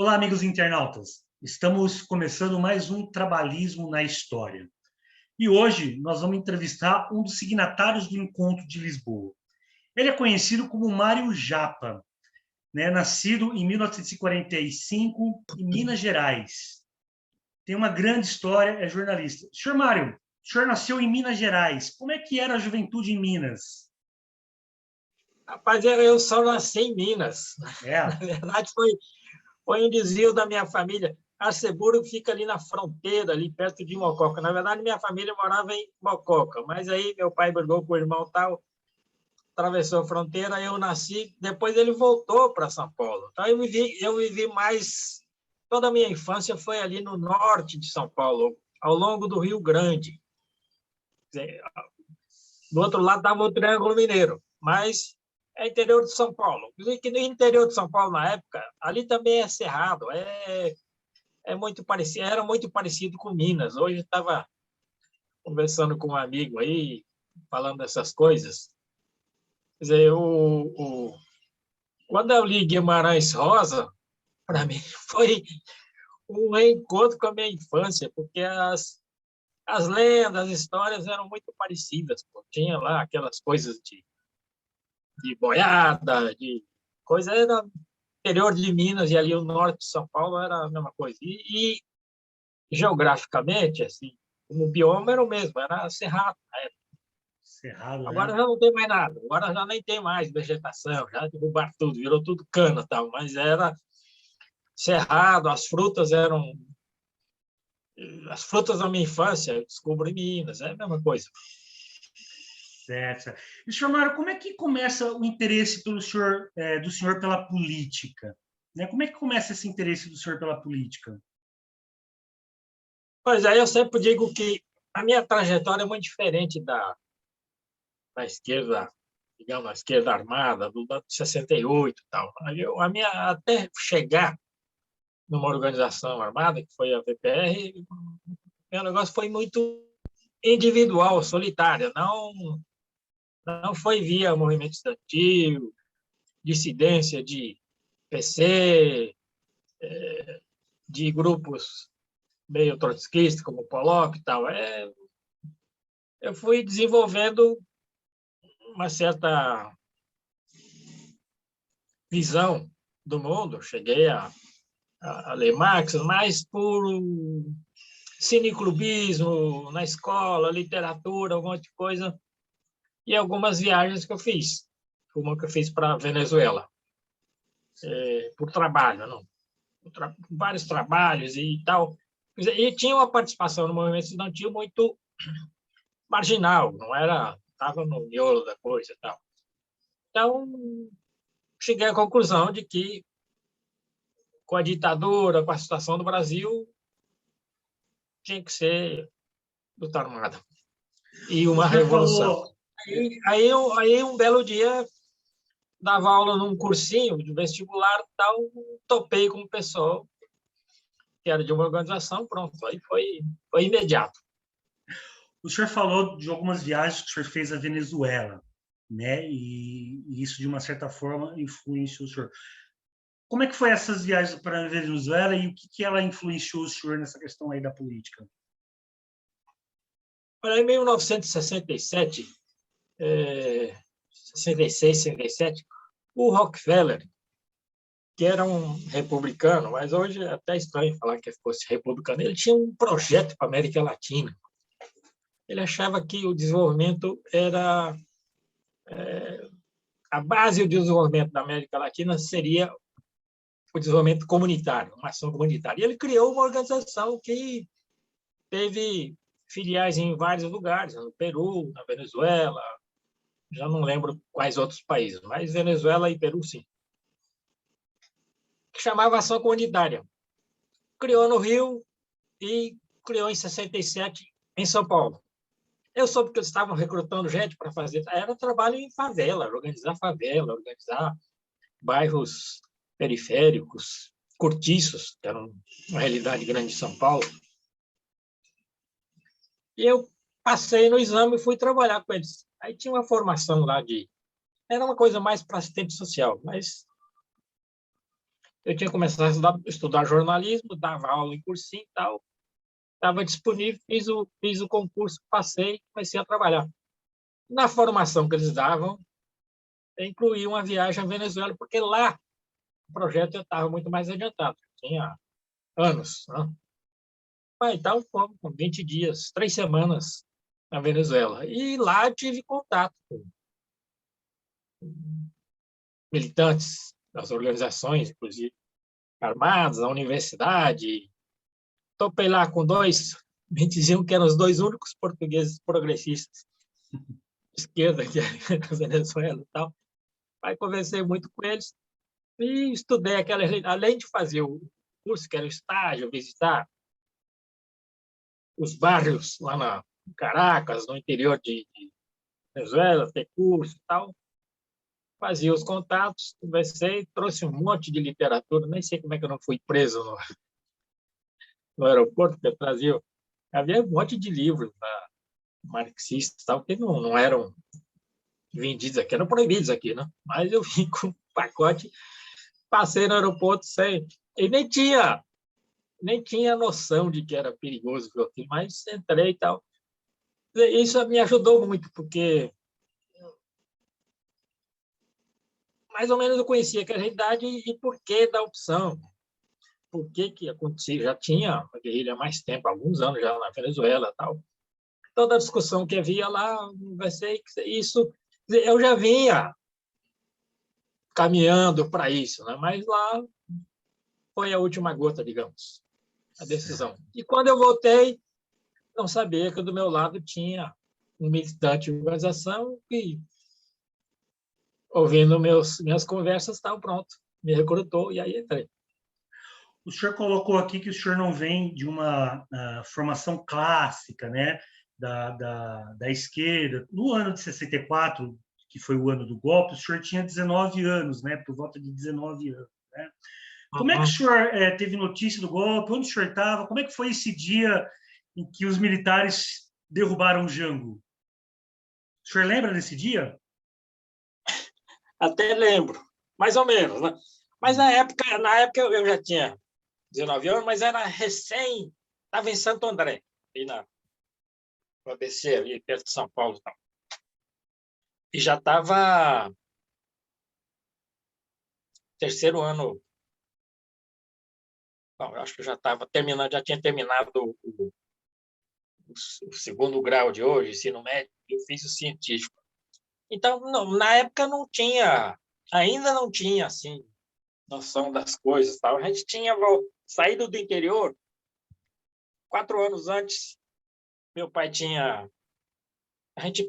Olá, amigos internautas. Estamos começando mais um Trabalhismo na História. E hoje nós vamos entrevistar um dos signatários do Encontro de Lisboa. Ele é conhecido como Mário Japa, nascido em 1945 em Minas Gerais. Tem uma grande história, é jornalista. Senhor Mário, o senhor nasceu em Minas Gerais. Como é que era a juventude em Minas? Rapaz, eu só nasci em Minas. É. Na verdade, foi um desvio da minha família. Arceburgo fica ali na fronteira, ali perto de Mococa. Na verdade, minha família morava em Mococa, mas aí meu pai brigou com o irmão tal, atravessou a fronteira, eu nasci, depois ele voltou para São Paulo. Então, eu vivi mais... Toda a minha infância foi ali no norte de São Paulo, ao longo do Rio Grande. Do outro lado estava o Triângulo Mineiro, mas é interior de São Paulo. E que no interior de São Paulo, na época, ali também é cerrado, é muito parecido, era muito parecido com Minas. Hoje estava conversando com um amigo aí, falando dessas coisas. Quer dizer, quando eu li Guimarães Rosa, para mim foi um reencontro com a minha infância, porque as lendas, as histórias eram muito parecidas. Pô. Tinha lá aquelas coisas de boiada, de coisa, era interior de Minas e ali o norte de São Paulo era a mesma coisa. E geograficamente, assim, o bioma era o mesmo, era cerrado. Cerrado, Agora né? já não tem mais nada, agora já nem tem mais vegetação, já derrubaram tudo, virou tudo cana, tal, mas era cerrado, as frutas da minha infância, eu descubro em Minas, é a mesma coisa. Certo. E, senhor Mário, como é que começa o interesse do senhor pela política? Como é que começa esse interesse do senhor pela política? Pois é, eu sempre digo que a minha trajetória é muito diferente da esquerda, digamos, a esquerda armada, do 68 e tal. A minha, até chegar numa organização armada, que foi a VPR, meu negócio foi muito individual, solitário, não foi via movimento estudantil, dissidência de PC, de grupos meio trotskistas, como o Polop e tal. Eu fui desenvolvendo uma certa visão do mundo, cheguei a ler Marx, mas por cineclubismo na escola, literatura, alguma outra coisa, e algumas viagens que eu fiz. Uma que eu fiz para a Venezuela, por trabalho, não? Vários trabalhos e tal. E tinha uma participação no movimento estudantil muito marginal, não era, estava no miolo da coisa e tal. Então, cheguei à conclusão de que, com a ditadura, com a situação do Brasil, tinha que ser luta armada e uma revolução. Falou... Aí, um belo dia, dava aula num cursinho de vestibular, tal, topei com o pessoal que era de uma organização, pronto, aí foi imediato. O senhor falou de algumas viagens que o senhor fez à Venezuela, e isso, de uma certa forma, influenciou o senhor. Como é que foi essas viagens para a Venezuela e o que ela influenciou o senhor nessa questão aí da política? Em 1967, 66, 67, o Rockefeller, que era um republicano, mas hoje é até estranho falar que fosse republicano, ele tinha um projeto para a América Latina. Ele achava que o desenvolvimento era... a base do desenvolvimento da América Latina seria o desenvolvimento comunitário, uma ação comunitária. E ele criou uma organização que teve filiais em vários lugares, no Peru, na Venezuela, já não lembro quais outros países, mas Venezuela e Peru, sim. Que chamava Ação Comunitária. Criou no Rio e criou em 67 em São Paulo. Eu soube que eles estavam recrutando gente para fazer... Era trabalho em favela, organizar bairros periféricos, cortiços, que eram uma realidade grande de São Paulo. E eu passei no exame e fui trabalhar com eles. Aí tinha uma formação lá de... Era uma coisa mais para assistente social, mas Eu tinha começado a estudar jornalismo, dava aula em cursinho e tal, estava disponível, fiz o concurso, passei, comecei a trabalhar. Na formação que eles davam, incluía uma viagem à Venezuela, porque lá o projeto já estava muito mais adiantado, tinha anos. Né? Então, fomos com 20 dias, 3 semanas na Venezuela. E lá tive contato com militantes das organizações, inclusive armadas, da universidade. Topei lá com dois, me diziam que eram os dois únicos portugueses progressistas de esquerda que havia na Venezuela e tal. Aí conversei muito com eles e estudei aquela, além de fazer o curso, que era o estágio, visitar os bairros lá na Caracas, no interior de Venezuela, ter curso e tal. Fazia os contatos, conversei, trouxe um monte de literatura, nem sei como é que eu não fui preso no aeroporto, porque eu trazia. Havia um monte de livros marxistas, tal, que não eram vendidos aqui, eram proibidos aqui, né? Mas eu vim com um pacote, passei no aeroporto sem. E nem tinha noção de que era perigoso, mas entrei e tal. Isso me ajudou muito, porque mais ou menos eu conhecia aquela realidade e porquê da opção. Por que acontecia? Já tinha a guerrilha há mais tempo, alguns anos já na Venezuela, tal. Toda a discussão que havia lá, conversei, isso eu já vinha caminhando para isso, né? Mas lá foi a última gota, digamos, a decisão. E quando eu voltei, não sabia que do meu lado tinha um militante de organização que, ouvindo minhas conversas, estava pronto, me recrutou e aí entrei. O senhor colocou aqui que o senhor não vem de uma formação clássica, né, da esquerda. No ano de 64, que foi o ano do golpe, o senhor tinha 19 anos, né, por volta de 19 anos. Né? Como é que o senhor teve notícia do golpe? Onde o senhor estava? Como é que foi esse dia em que os militares derrubaram Jango? O senhor lembra desse dia? Até lembro, mais ou menos, né? Mas na época eu já tinha 19 anos, mas era recém, estava em Santo André, aí na ABC, ali perto de São Paulo. Tal. E já estava terceiro ano, não, eu acho que já estava terminando, já tinha terminado o segundo grau de hoje, ensino médio, eu fiz o científico. Então, não, na época não tinha, ainda não tinha, assim, noção das coisas. Tal. A gente tinha saído do interior 4 anos antes. Meu pai tinha... A gente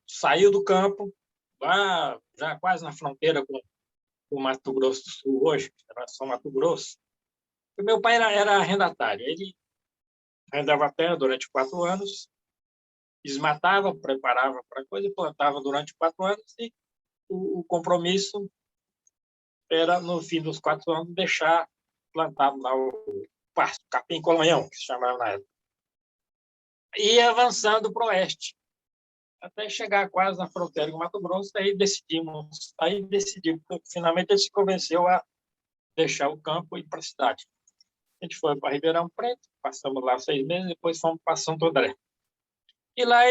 saiu do campo, lá já quase na fronteira com o Mato Grosso do Sul hoje, era só Mato Grosso. E meu pai era arrendatário. Ele arrendava a terra durante 4 anos, desmatava, preparava para coisa, plantava durante 4 anos e o compromisso era, no fim dos 4 anos, deixar plantado lá o pasto, capim-colonhão, que se chamava na época. E avançando para o oeste, até chegar quase na fronteira com o Mato Grosso, aí decidimos, finalmente ele se convenceu a deixar o campo e ir para a cidade. A gente foi para Ribeirão Preto, passamos lá 6 meses, depois fomos para Santo André. E lá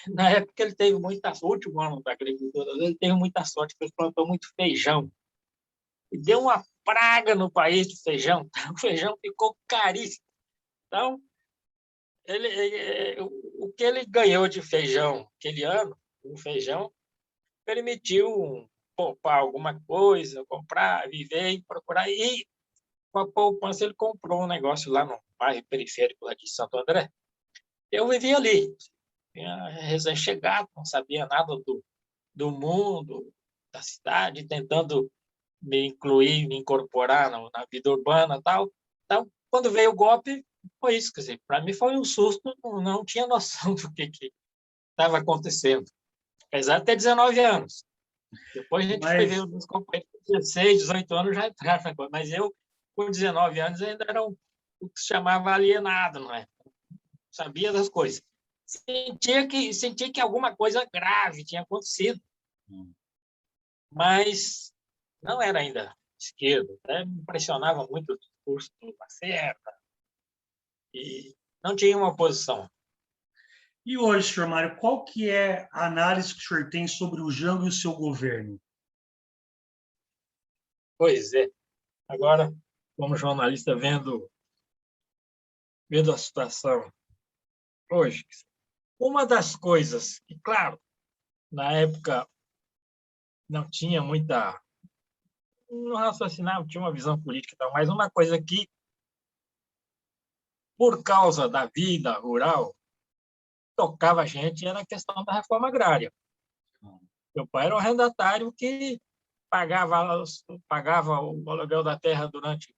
na época ele teve muita sorte, o último ano da agricultura, ele teve muita sorte, porque ele plantou muito feijão. E deu uma praga no país de feijão, o feijão ficou caríssimo. Então, o que ele ganhou de feijão aquele ano, o feijão, permitiu poupar alguma coisa, comprar, viver e procurar. E com a poupança ele comprou um negócio lá no bairro periférico lá de Santo André. Eu vivia ali, recém-chegado, não sabia nada do mundo, da cidade, tentando me incluir, me incorporar na vida urbana e tal. Então, quando veio o golpe, foi isso. Quer dizer, para mim foi um susto, não tinha noção do que estava acontecendo. Apesar de ter 19 anos. Depois a gente foi ver os companheiros com 16, 18 anos já entraram na coisa. Mas eu, com 19 anos, ainda era o que se chamava alienado, não é? Sabia das coisas. Sentia que alguma coisa grave tinha acontecido. Mas não era ainda esquerda. Né? Me impressionava muito o discurso do Lacerda e não tinha uma posição. E hoje, senhor Mário, qual que é a análise que o senhor tem sobre o Jango e o seu governo? Pois é. Agora, como jornalista, vendo a situação hoje, uma das coisas que, claro, na época não tinha muita, não raciocinava, tinha uma visão política e tal, mas uma coisa que, por causa da vida rural, tocava a gente era a questão da reforma agrária. Meu pai era um arrendatário que pagava o aluguel da terra durante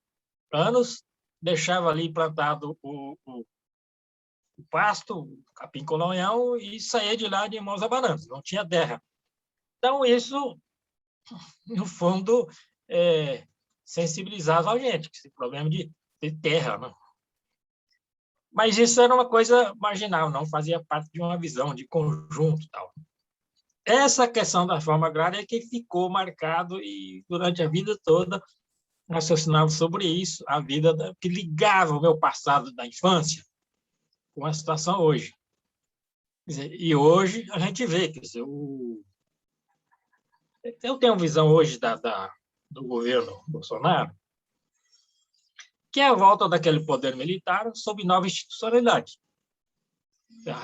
anos, deixava ali plantado o pasto, o capim-colonhão, e saía de lá de mãos abanando, não tinha terra. Então, isso, no fundo, sensibilizava a gente, esse problema de terra. Né? Mas isso era uma coisa marginal, não fazia parte de uma visão de conjunto. Tal. Essa questão da reforma agrária é que ficou marcado e, durante a vida toda, raciocinava sobre isso, a vida que ligava o meu passado da infância com a situação hoje. Quer dizer, e hoje a gente vê, quer dizer, eu tenho uma visão hoje do governo Bolsonaro, que é a volta daquele poder militar sob nova institucionalidade.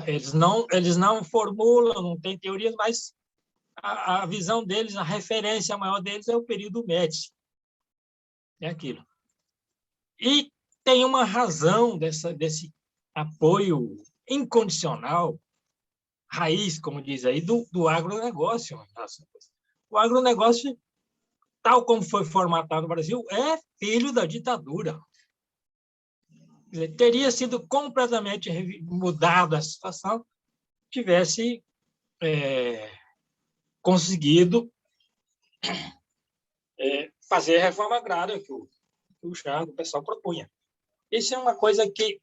Eles não formulam, não têm teorias, mas a visão deles, a referência maior deles é o período Médici. É aquilo. E tem uma razão desse apoio incondicional, raiz, como diz aí, do agronegócio. O agronegócio, tal como foi formatado no Brasil, é filho da ditadura. Quer dizer, teria sido completamente mudada a situação se tivesse conseguido fazer a reforma agrária que o pessoal propunha. Isso é uma coisa que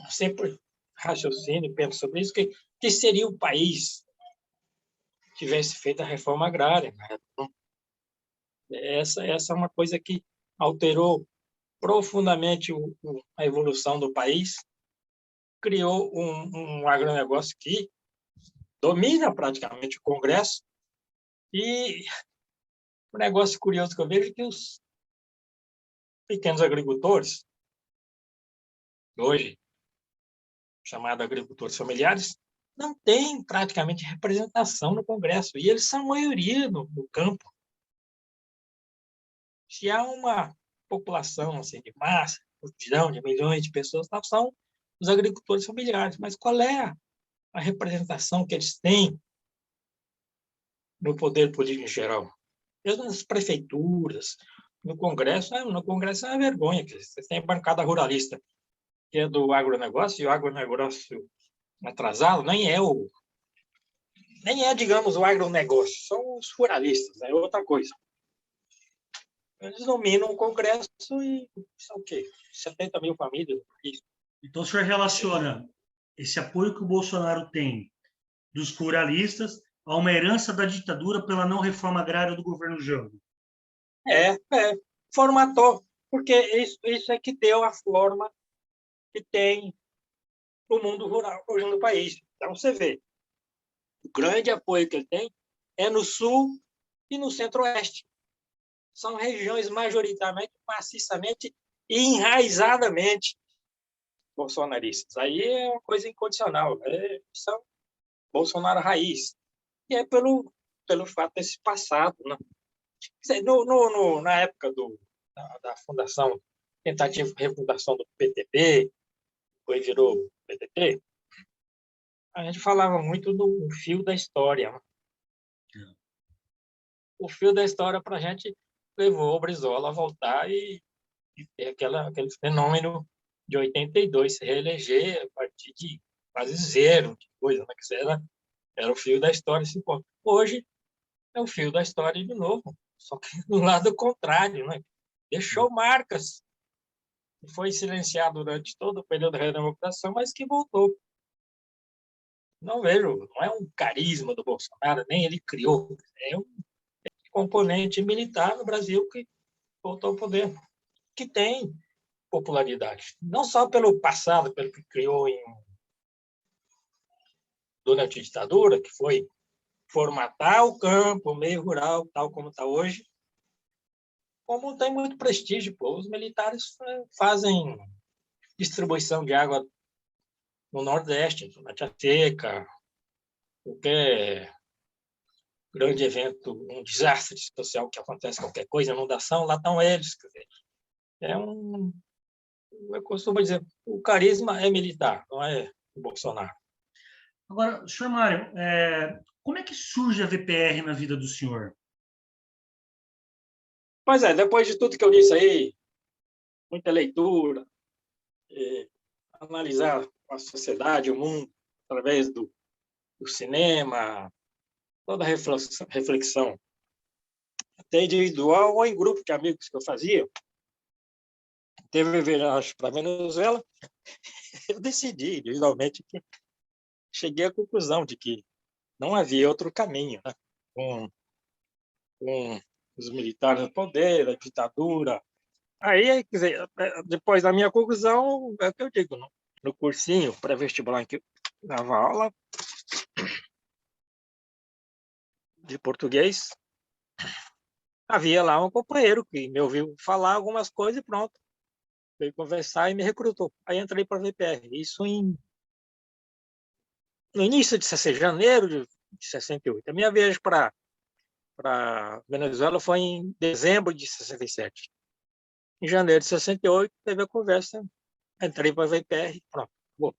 sempre raciocínio e penso sobre isso, que seria o país se tivesse feito a reforma agrária. Né? Essa é uma coisa que alterou profundamente a evolução do país, criou um agronegócio que domina praticamente o Congresso, e um negócio curioso que eu vejo é que os pequenos agricultores, hoje chamados agricultores familiares, não têm praticamente representação no Congresso, e eles são maioria no campo. Se há uma população assim, de massa, multidão de milhões de pessoas, são os agricultores familiares, mas qual é a representação que eles têm no poder político em geral? Mesmo nas prefeituras, no Congresso é uma vergonha. Você tem a bancada ruralista, que é do agronegócio, e o agronegócio atrasado nem é, digamos, o agronegócio, são os ruralistas, é outra coisa. Eles dominam o Congresso e são o quê? 70 mil famílias. Então, o senhor relaciona esse apoio que o Bolsonaro tem dos ruralistas a uma herança da ditadura pela não reforma agrária do governo Jango. Formatou, porque isso é que deu a forma que tem o mundo rural hoje no país. Então, você vê, o grande apoio que ele tem é no sul e no centro-oeste. São regiões majoritariamente, maciçamente e enraizadamente bolsonaristas. Aí é uma coisa incondicional. São Bolsonaro raiz. E é pelo fato desse passado. Né? Na época da fundação, tentativa de refundação do PTB, depois virou PTP, a gente falava muito do fio da história. Né? O fio da história para a gente levou o Brizola a voltar e ter aquele fenômeno de 82, se reeleger a partir de quase zero, de coisa, né? Que era o fio da história. Assim, hoje é o fio da história de novo, só que do lado contrário. Né? Deixou marcas, foi silenciado durante todo o período da redemocratização, mas que voltou. Não vejo, não é um carisma do Bolsonaro, nem ele criou, é um componente militar no Brasil que voltou ao poder, que tem popularidade. Não só pelo passado, pelo que criou durante a ditadura, que foi formatar o campo, o meio rural, tal como está hoje, como tem muito prestígio. Pô. Os militares fazem distribuição de água no Nordeste, na Tia Seca, qualquer grande evento, um desastre social que acontece, qualquer coisa, inundação, lá estão eles. Quer dizer, eu costumo dizer, o carisma é militar, não é o Bolsonaro. Agora, senhor Mário, como é que surge a VPR na vida do senhor? Pois é, depois de tudo que eu disse aí, muita leitura, analisar a sociedade, o mundo, através do cinema, toda a reflexão, até individual ou em grupo de amigos que eu fazia, teve viagem para Venezuela, eu decidi, individualmente, que cheguei à conclusão de que não havia outro caminho, né? Com os militares no poder, a ditadura. Aí, quer dizer, depois da minha conclusão, é o que eu digo, no cursinho pré-vestibular que eu dava aula de português, havia lá um companheiro que me ouviu falar algumas coisas e pronto. Veio conversar e me recrutou. Aí entrei para a VPR. Isso no início de janeiro de 68. A minha viagem para Venezuela foi em dezembro de 67. Em janeiro de 68, teve a conversa, entrei para a VPR, pronto. Boa.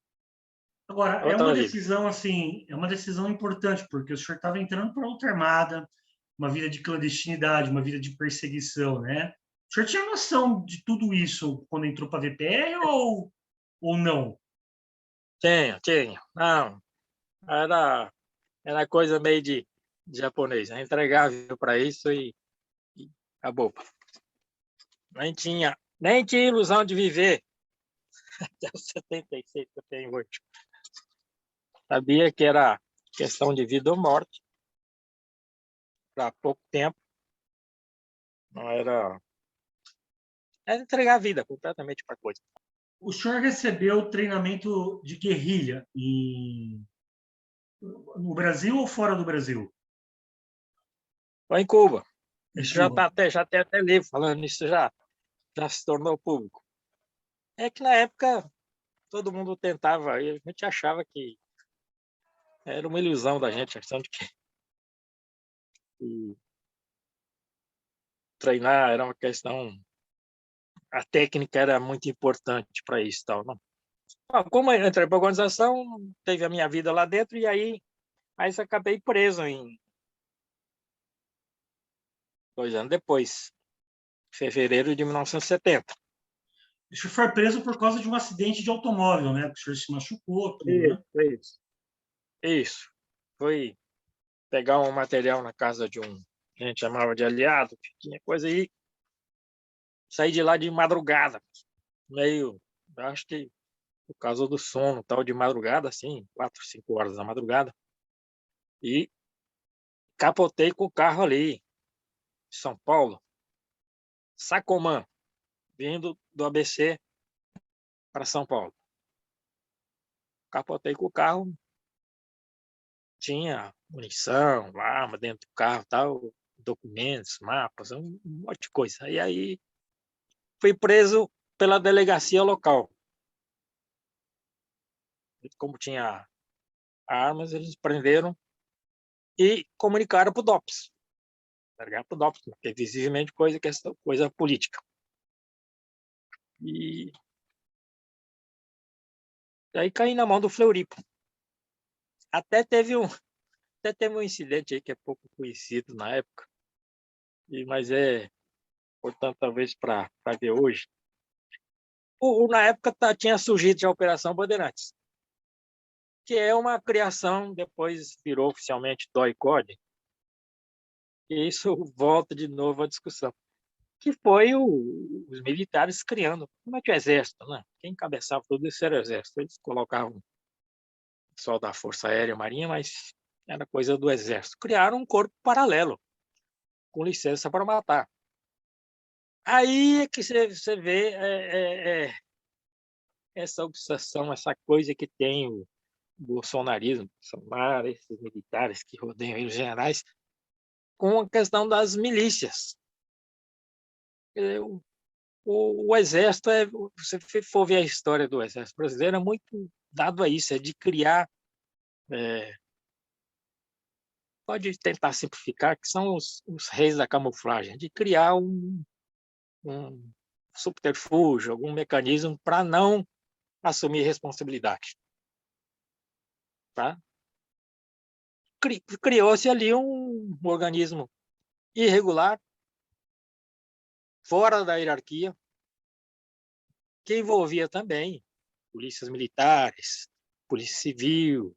Agora, é Outra uma vida. decisão assim, é uma decisão importante, porque o senhor estava entrando para outra armada, uma vida de clandestinidade, uma vida de perseguição, né? O senhor tinha noção de tudo isso quando entrou para a VPR ou não? Tinha. Não, era coisa meio de japonês. Entregava para isso e acabou. Nem tinha ilusão de viver até os 76 que eu tenho hoje. Sabia que era questão de vida ou morte para pouco tempo. Não era entregar a vida completamente para coisa. O senhor recebeu treinamento de guerrilha no Brasil ou fora do Brasil? Foi em Cuba. Em Isso já Cuba. tá já tem até livro falando nisso, já se tornou público. É que na época todo mundo tentava, e a gente achava que era uma ilusão da gente, achando que treinar era uma questão, a técnica era muito importante para isso, tal, não. Como eu entrei para a organização, teve a minha vida lá dentro e aí acabei preso em 2 anos depois, fevereiro de 1970. O senhor foi preso por causa de um acidente de automóvel, né? O senhor se machucou, tudo, né? Isso. Foi pegar um material na casa de a gente chamava de aliado, que tinha coisa aí, saí de lá de madrugada, meio, acho que por causa do sono, tal, de madrugada, assim, 4, 5 horas da madrugada, e capotei com o carro ali, em São Paulo, Sacomã, vindo do ABC para São Paulo. Capotei com o carro, tinha munição, arma dentro do carro, tal, documentos, mapas, um monte de coisa. E aí fui preso pela delegacia local. Como tinha armas, eles prenderam e comunicaram para o DOPS. Para o DOPS, porque visivelmente coisa política. E aí caí na mão do Fleury. Até teve um incidente aí que é pouco conhecido na época, mas é importante talvez para ver hoje. Na época tinha surgido já a Operação Bandeirantes, que é uma criação, depois virou oficialmente DOI-CODE, e isso volta de novo à discussão, que foi os militares criando, como é que o Exército, né? Quem encabeçava tudo isso era o Exército. Eles colocavam o pessoal da Força Aérea e Marinha, mas era coisa do Exército. Criaram um corpo paralelo, com licença para matar. Aí é que você vê essa obsessão, essa coisa que tem o bolsonarismo, Bolsonaro, esses militares que rodeiam aí, os generais, com a questão das milícias. O Exército, se você for ver a história do Exército brasileiro, é muito dado a isso, é de criar, pode tentar simplificar, que são os reis da camuflagem, de criar um subterfúgio, algum mecanismo para não assumir responsabilidade. Tá? Criou-se ali um organismo irregular, fora da hierarquia, que envolvia também polícias militares, polícia civil,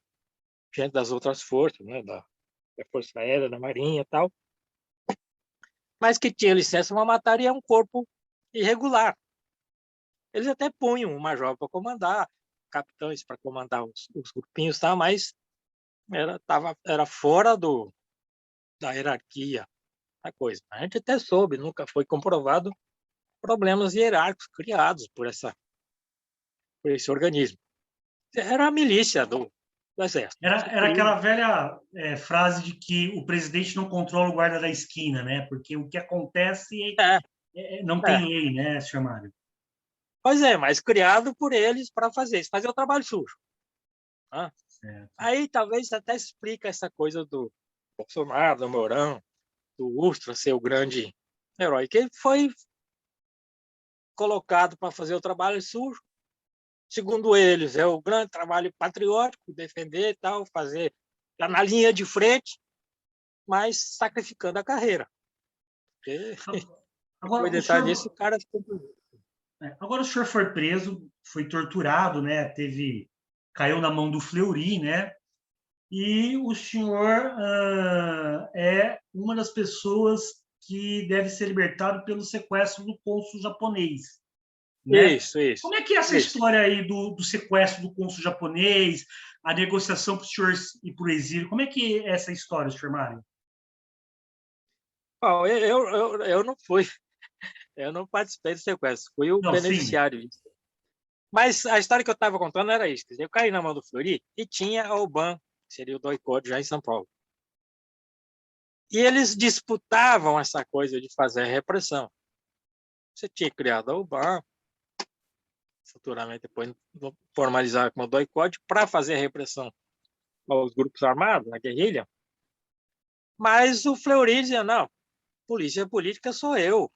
gente das outras forças, né, da Força Aérea, da Marinha e tal, mas que tinha licença para matar e é um corpo irregular. Eles até punham um major para comandar, capitães para comandar os grupinhos, tá? Mas era fora da hierarquia a coisa. A gente até soube, nunca foi comprovado problemas hierárquicos criados por esse organismo. Era a milícia do Exército. Era aquela velha frase de que o presidente não controla o guarda da esquina, né? Porque o que acontece É, não é. tem lei, né, senhor Mário? Pois é, mas criado por eles para fazer isso, fazer o trabalho sujo. Tá? Certo. Aí talvez até explica essa coisa do Bolsonaro, do Mourão, do Ustra ser o grande herói, que ele foi colocado para fazer o trabalho sujo. Segundo eles, é o grande trabalho patriótico, defender e tal, fazer na linha de frente, mas sacrificando a carreira. Porque depois Agora, de estar nisso, o cara ficou... agora o senhor foi preso, foi torturado, né? Caiu na mão do Fleury, né? E o senhor é uma das pessoas que deve ser libertado pelo sequestro do cônsul japonês, né? Isso, isso, Como é que é essa isso. história aí do sequestro do cônsul japonês, a negociação para o senhor ir para o exílio? Como é que é essa história, senhor Mário? Bom, eu não fui, eu não participei do sequestro, fui o Não, sim. beneficiário disso. Mas a história que eu estava contando era isso. Quer dizer, eu caí na mão do Fleury e tinha a UBAN, que seria o DOI-CODE, já em São Paulo. E eles disputavam essa coisa de fazer repressão. Você tinha criado a UBAN, futuramente depois formalizar como DOI-CODE, para fazer a repressão aos grupos armados, na guerrilha. Mas o Fleury dizia, não, polícia política sou eu.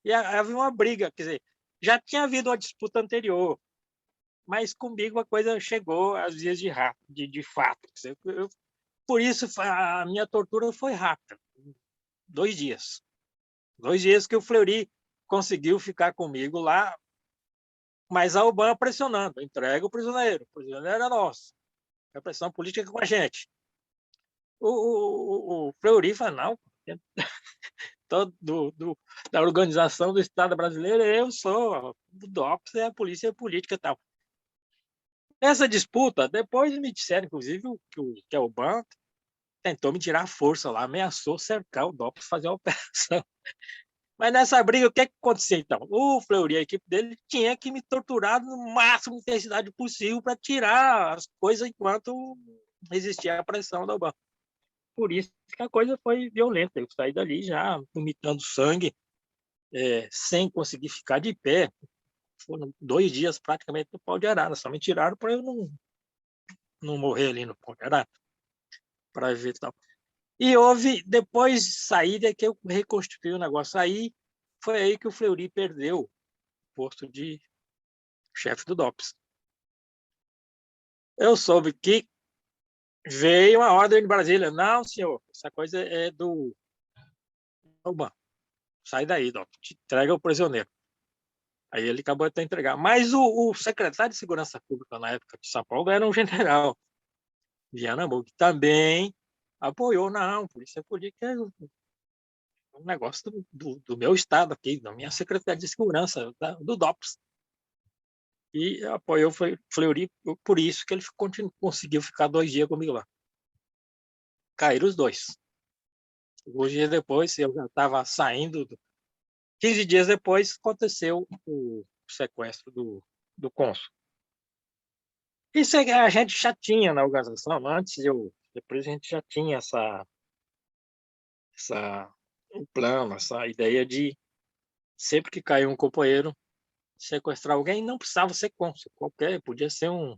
E havia uma briga, quer dizer, já tinha havido uma disputa anterior, mas comigo a coisa chegou às vias de fato. Quer dizer, por isso a minha tortura foi rápida, 2 dias. 2 dias que o Fleury conseguiu ficar comigo lá, mas a UBAN pressionando, entrega o prisioneiro era nosso, a pressão política com a gente. O Fleury fala, não, todo da organização do Estado brasileiro, eu sou o DOPS, é a polícia política e tal. Essa disputa, depois me disseram, inclusive, que a UBAN tentou me tirar a força lá, ameaçou cercar o DOPS, fazer a operação. Mas nessa briga, o que aconteceu então? O Fleury, a equipe dele, tinha que me torturar no máximo de intensidade possível para tirar as coisas enquanto existia a pressão da UBAN. Por isso que a coisa foi violenta. Eu saí dali já vomitando sangue, sem conseguir ficar de pé. Foram 2 dias praticamente no pau de arara. Só me tiraram para eu não morrer ali no pau de arara, para evitar. E houve, depois de saída, que eu reconstruí o negócio. Aí foi aí que o Fleury perdeu o posto de chefe do DOPS. Eu soube que veio uma ordem de Brasília. Não, senhor, essa coisa é do UBAN. Sai daí, DOPS. Entrega o prisioneiro. Aí ele acabou até entregar. Mas o secretário de Segurança Pública na época de São Paulo era um general, Viana Mug, que também apoiou. Não, polícia política é um negócio do meu estado aqui, da minha Secretaria de Segurança, do DOPS. E apoiou o Fleury, por isso que ele conseguiu ficar 2 dias comigo lá. Caíram os dois. 2 dias depois, eu já estava saindo 15 dias depois aconteceu o sequestro do cônsul. Isso a gente já tinha na organização, depois a gente já tinha um plano, essa ideia de sempre que caiu um companheiro, sequestrar alguém. Não precisava ser cônsul, qualquer, podia ser um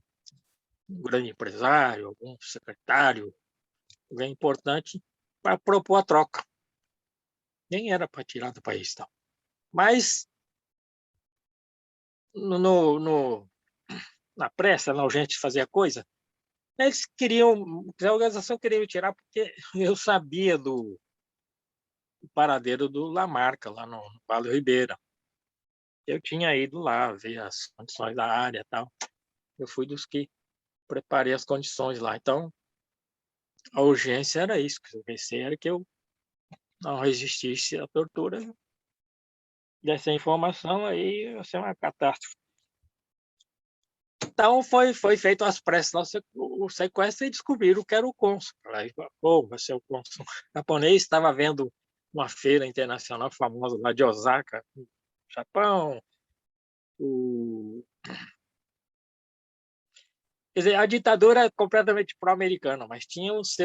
grande empresário, algum secretário, alguém importante, para propor a troca. Nem era para tirar do país, tal. Mas na pressa, na urgência de fazer a coisa, eles a organização queria me tirar porque eu sabia do paradeiro do Lamarca, lá no Vale Ribeira. Eu tinha ido lá ver as condições da área e tal. Eu fui dos que preparei as condições lá. Então, a urgência era isso. O receio era que eu não resistisse à tortura dessa informação, aí ia ser uma catástrofe. Então, foi feito às pressas o sequestro e descobriram que era o cônsul. Aí, pô, vai ser o cônsul japonês. Estava vendo uma feira internacional famosa lá de Osaka, no Japão. Quer dizer, a ditadura é completamente pró-americana, mas tinha os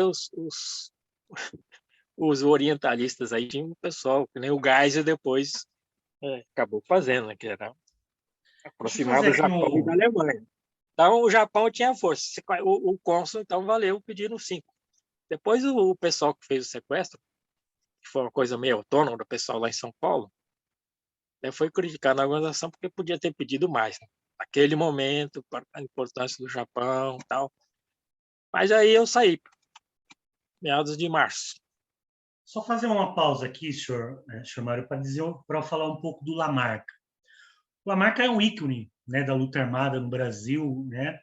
orientalistas aí, tinha um pessoal, que nem o Geisel depois acabou fazendo, né, que era Deixa eu fazer aproximar do aqui Japão e da um. Alemanha. Então, o Japão tinha força. O cônsul, então, valeu, pediram 5. Depois, o pessoal que fez o sequestro, que foi uma coisa meio autônoma do pessoal lá em São Paulo, foi criticar na organização porque podia ter pedido mais. Né? Naquele momento, para a importância do Japão e tal. Mas aí eu saí, meados de março. Só fazer uma pausa aqui, senhor Mário, para falar um pouco do Lamarck. O Lamarck é um ícone, né, da luta armada no Brasil, né?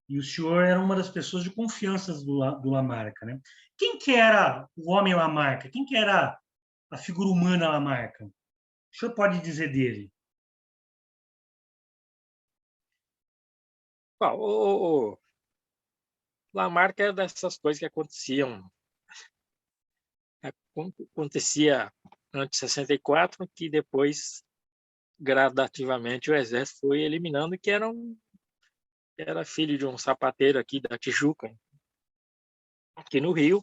E o senhor era uma das pessoas de confiança do Lamarck, né? Quem que era o homem Lamarck? Quem que era a figura humana Lamarck? O senhor pode dizer dele? Bom, o Lamarck é dessas coisas que acontecia antes de 64, que depois, gradativamente, o exército foi eliminando, era filho de um sapateiro aqui da Tijuca, aqui no Rio,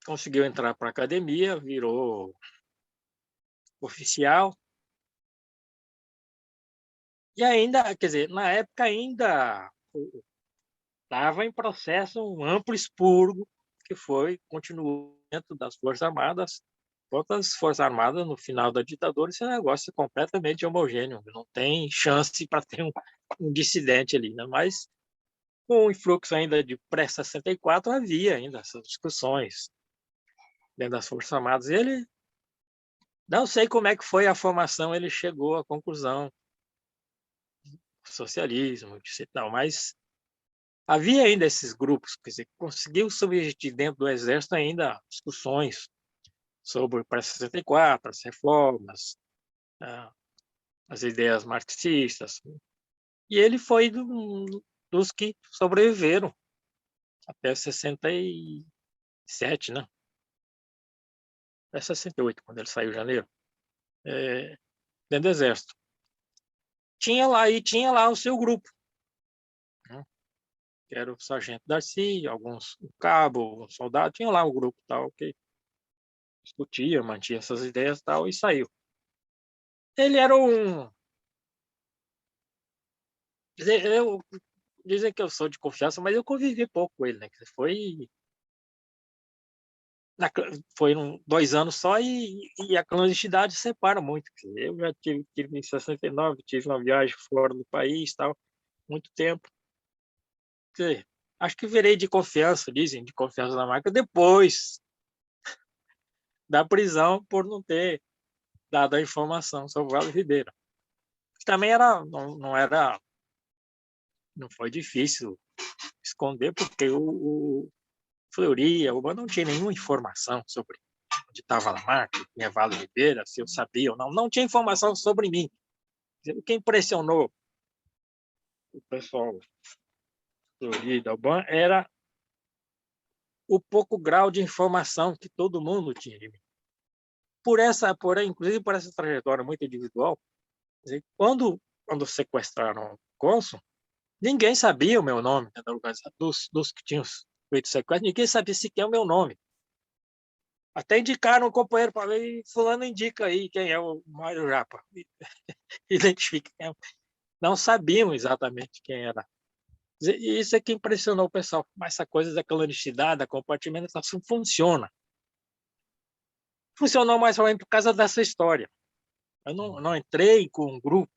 conseguiu entrar para a academia, virou oficial, e ainda, quer dizer, na época ainda estava em processo um amplo expurgo, que continuou dentro das Forças Armadas. Enquanto as Forças Armadas, no final da ditadura, esse negócio é completamente homogêneo, não tem chance para ter um dissidente ali, né? Mas com o influxo ainda de pré-64, havia ainda essas discussões dentro das Forças Armadas. Ele, não sei como é que foi a formação, ele chegou à conclusão, socialismo, não, mas havia ainda esses grupos, quer dizer, conseguiu subvertir dentro do Exército ainda discussões sobre o pré-64, as reformas, as ideias marxistas. E ele foi dos que sobreviveram até 67, né? Até 68, quando ele saiu em janeiro, dentro do Exército. Tinha lá o seu grupo, né? Que era o sargento Darcy, alguns o cabo, o soldado, tinha lá o grupo tal que discutia, mantinha essas ideias tal e saiu. Ele era dizem que eu sou de confiança, mas eu convivi pouco com ele, né? Foi 2 anos só e a clandestinidade separa muito. Eu já tive em 69, tive uma viagem fora do país, tal, muito tempo. Acho que virei de confiança, dizem, de confiança na marca, depois da prisão por não ter dado a informação sobre o Vale Ribeira. Também não foi difícil esconder, porque o Fleury, o não tinha nenhuma informação sobre onde estava a marca, tinha Vale Ribeira, se eu sabia ou não. Não tinha informação sobre mim. O que impressionou o pessoal Fleury da UBAN era o pouco grau de informação que todo mundo tinha de mim. inclusive por essa trajetória muito individual, quer dizer, quando sequestraram o cônsul, ninguém sabia o meu nome, né, dos que tinham feito sequestro, ninguém sabia sequer o meu nome. Até indicaram um companheiro para mim, fulano indica aí quem é o Mário Japa. Identifica quem é. Não sabiam exatamente quem era. E isso é que impressionou o pessoal. Mas essa coisa da clandestinidade, da compartimentação funciona. Funcionou mais ou menos por causa dessa história. Eu não entrei com um grupo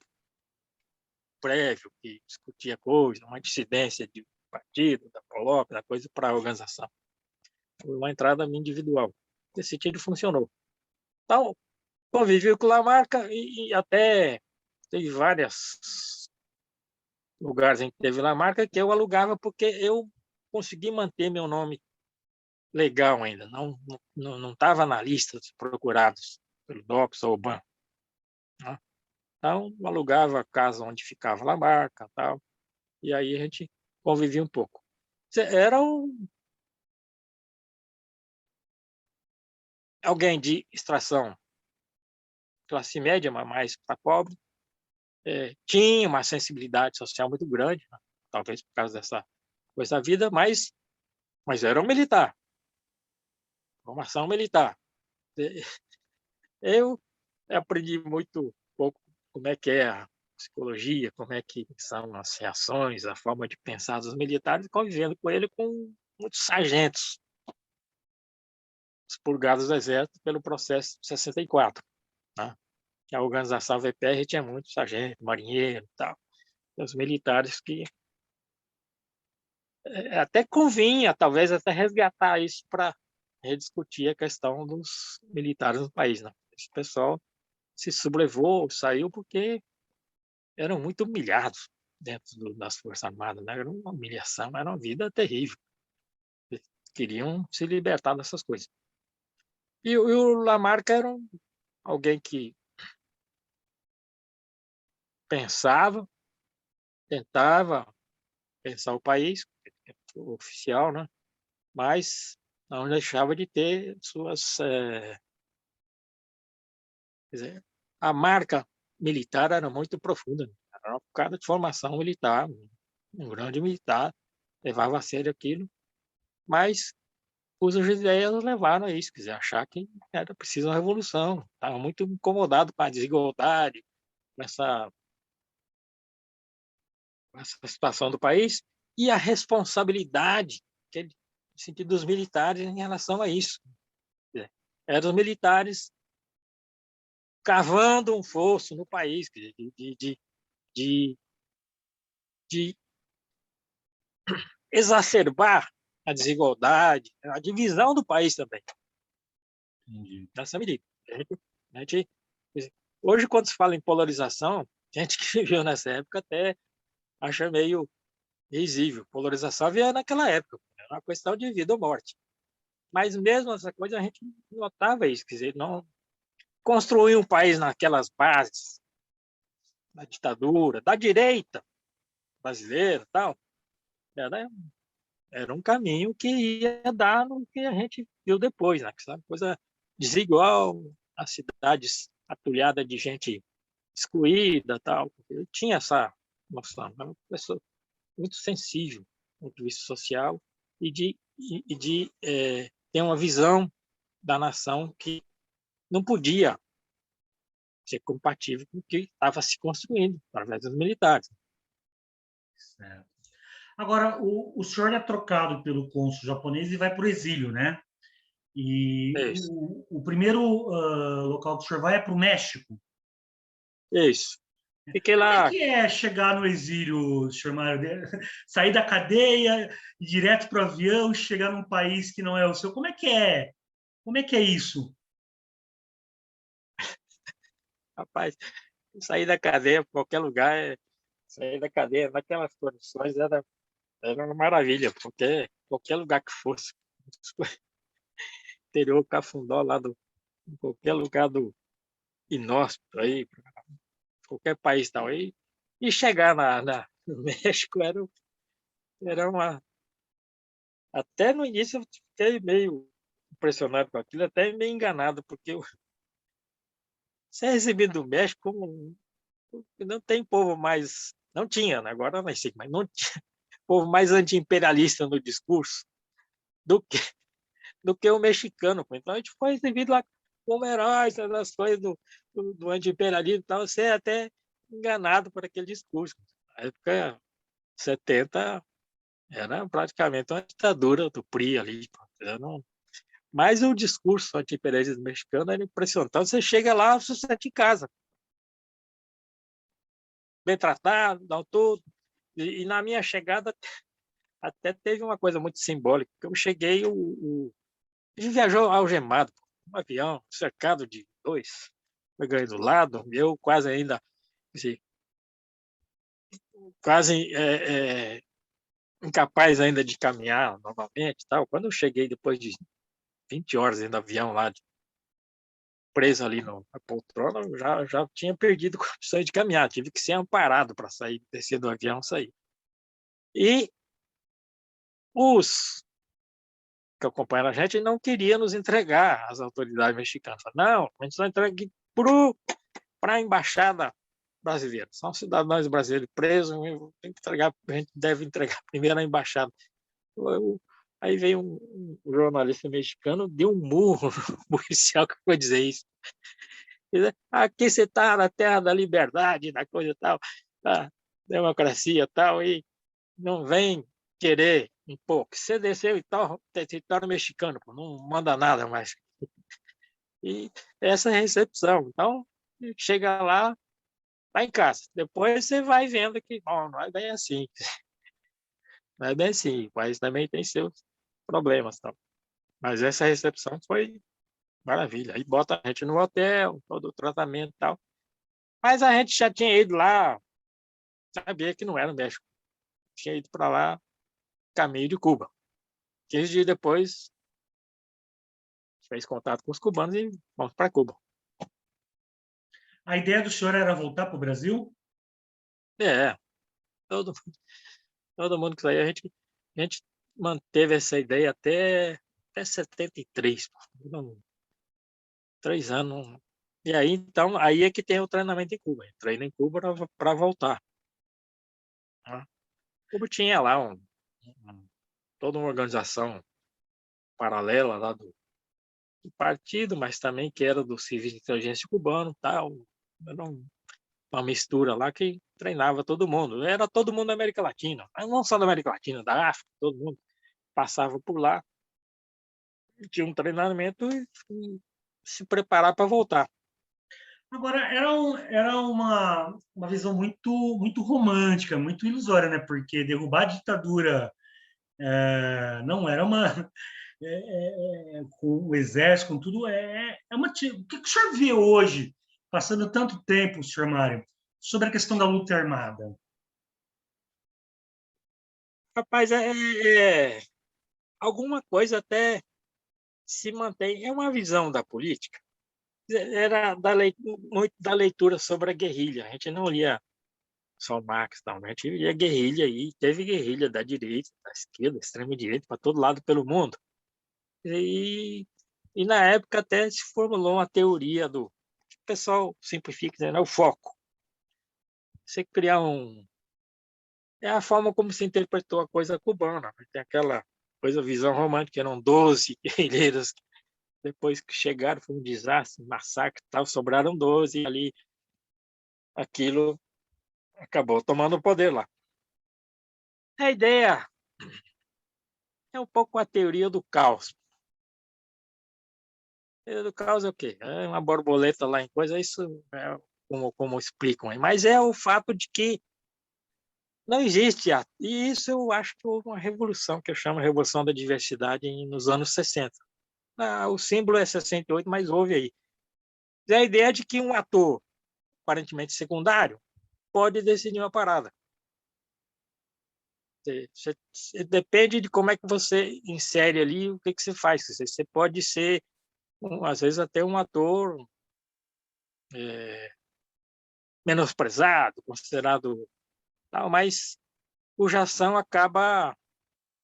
prévio que discutia coisa, uma dissidência de partido, da POLOP, da coisa para a organização. Foi uma entrada minha individual. Nesse sentido, funcionou. Então, convivi com Lamarca e até teve vários lugares em que teve Lamarca que eu alugava porque eu consegui manter meu nome legal ainda. Não estava na lista dos procurados pelo DOPS ou BAN. Né? Então, eu alugava a casa onde ficava Lamarca, tal, e aí a gente convivia um pouco. Era alguém de extração classe média, mas mais para pobre, tinha uma sensibilidade social muito grande, né? Talvez por causa dessa coisa da vida, mas era um militar, formação militar. Eu aprendi muito pouco como é que é a psicologia, como é que são as reações, a forma de pensar dos militares, convivendo com ele com muitos sargentos expurgados do Exército pelo processo de 64. Né? Que a organização VPR tinha muitos sargentos, marinheiros e tal. E os militares que até convinha, talvez, até resgatar isso para rediscutir a questão dos militares no país. Né? Esse pessoal se sublevou, saiu porque eram muito humilhados dentro das Forças Armadas. Né? Era uma humilhação, era uma vida terrível. Eles queriam se libertar dessas coisas. E o Lamarca era alguém que pensava, tentava pensar o país, o oficial, né? Mas não deixava de ter suas... quer dizer, a marca militar era muito profunda. Era um cara de formação militar, um grande militar, levava a sério aquilo, mas os ideias levaram a isso, quer dizer, achar que era preciso uma revolução. Estava muito incomodado com a desigualdade, com essa situação do país e a responsabilidade que ele sentiu dos militares em relação a isso. Eram os militares cavando um fosso no país, de, de exacerbar a desigualdade, a divisão do país também. Entendi. Nessa medida. A gente, hoje, quando se fala em polarização, gente que viveu nessa época até acha meio risível. Polarização havia naquela época, era uma questão de vida ou morte. Mas mesmo essa coisa, a gente notava isso, quer dizer, não construir um país naquelas bases da ditadura, da direita brasileira, tal, era um caminho que ia dar no que a gente viu depois, né? Essa coisa desigual, as cidades atulhadas de gente excluída, tal. Eu tinha essa noção, era uma pessoa muito sensível do ponto de vista social e de ter uma visão da nação que não podia ser compatível com o que estava se construindo através dos militares. Certo. Agora, o senhor é trocado pelo cônsul japonês e vai para o exílio, né? E É isso. o primeiro local que o senhor vai é para o México. É isso. Fiquei Como é lá. que é chegar no exílio, senhor Mário? Sair da cadeia, ir direto para o avião, chegar num país que não é o seu? Como é que é? Como é que é isso? Rapaz, sair da cadeia para qualquer lugar, sair da cadeia naquelas condições era uma maravilha, porque qualquer lugar que fosse, interior, Cafundó, em qualquer lugar do inóspito aí, qualquer país tal aí, e chegar no México era uma. Até no início eu fiquei meio impressionado com aquilo, até meio enganado, porque ser recebido do México como não tem povo mais, não tinha, né? Agora não sei, mas não tinha povo mais anti-imperialista no discurso do que o mexicano. Então a gente foi recebido lá como heróis das coisas do anti-imperialismo e tal, você é até enganado por aquele discurso. Na época 70 era praticamente uma ditadura do PRI ali. Não... Mas o discurso anti-imperialista mexicano era impressionante. Então você chega lá, você se sente em casa. Bem tratado, dá tudo. E na minha chegada até teve uma coisa muito simbólica. Eu cheguei, a gente viajou algemado, um avião cercado de dois, foi do lado, eu quase ainda, assim, quase incapaz ainda de caminhar novamente, tal. Quando eu cheguei depois de 20 horas dentro do avião lá, preso ali na poltrona, eu já tinha perdido condições de caminhar, tive que ser amparado para sair, descer do avião, sair. E os que acompanharam a gente não queriam nos entregar às autoridades mexicanas. Não, a gente só entrega para a embaixada brasileira. São cidadãos brasileiros presos, tem que entregar, a gente deve entregar primeiro à embaixada. Aí veio um jornalista mexicano, deu um murro no policial que foi dizer isso. Aqui você está na terra da liberdade, da coisa e tal, da democracia e tal, e não vem querer impor. Você desceu e tal, território mexicano, pô, não manda nada mais. E essa é a recepção. Então, chega lá, tá em casa. Depois você vai vendo que não é bem assim. Não é bem assim, mas também tem seus problemas. Tal. Mas essa recepção foi maravilha. Aí bota a gente no hotel, todo o tratamento e tal. Mas a gente já tinha ido lá, sabia que não era no México. Tinha ido para lá, caminho de Cuba. 15 dias depois, fez contato com os cubanos e vamos para Cuba. A ideia do senhor era voltar para o Brasil? É, todo, todo mundo que saiu, a gente manteve essa ideia até 73, 3 anos. E aí, então, aí é que tem o treinamento em Cuba. Eu treino em Cuba para voltar. Né? Cuba tinha lá toda uma organização paralela lá do partido, mas também que era do Serviço de Inteligência Cubano, tal. Era uma mistura lá que treinava todo mundo. Era todo mundo da América Latina, mas não só da América Latina, da África, todo mundo passava por lá, tinha um treinamento e se preparar para voltar. Agora, era uma visão muito romântica, muito ilusória, né? Porque derrubar a ditadura não era uma. Com o exército, com tudo, uma. O que o senhor vê hoje, passando tanto tempo, senhor Mário, sobre a questão da luta armada? Rapaz, alguma coisa até se mantém. É uma visão da política. Era muito da leitura sobre a guerrilha. A gente não lia só Marx, não. A gente lia guerrilha e teve guerrilha da direita, da esquerda, da extrema-direita, para todo lado pelo mundo. E na época até se formulou uma teoria o pessoal simplifica dizendo, é o foco. Você criar é a forma como se interpretou a coisa cubana. Tem aquela coisa, visão romântica, eram 12 guerrilheiros. Depois que chegaram, foi um desastre, um massacre, tal, sobraram 12 e ali aquilo acabou tomando o poder lá. A ideia é um pouco a teoria do caos. A teoria do caos é o quê? É uma borboleta lá em coisa, isso é como explicam aí. Mas é o fato de que não existe. E isso eu acho que houve uma revolução, que eu chamo de Revolução da Diversidade nos anos 60. O símbolo é 68, mas houve aí. É a ideia de que um ator, aparentemente secundário, pode decidir uma parada. Depende de como é que você insere ali, o que você faz. Você pode ser, às vezes, até um ator menosprezado, considerado tal, mas cuja ação acaba.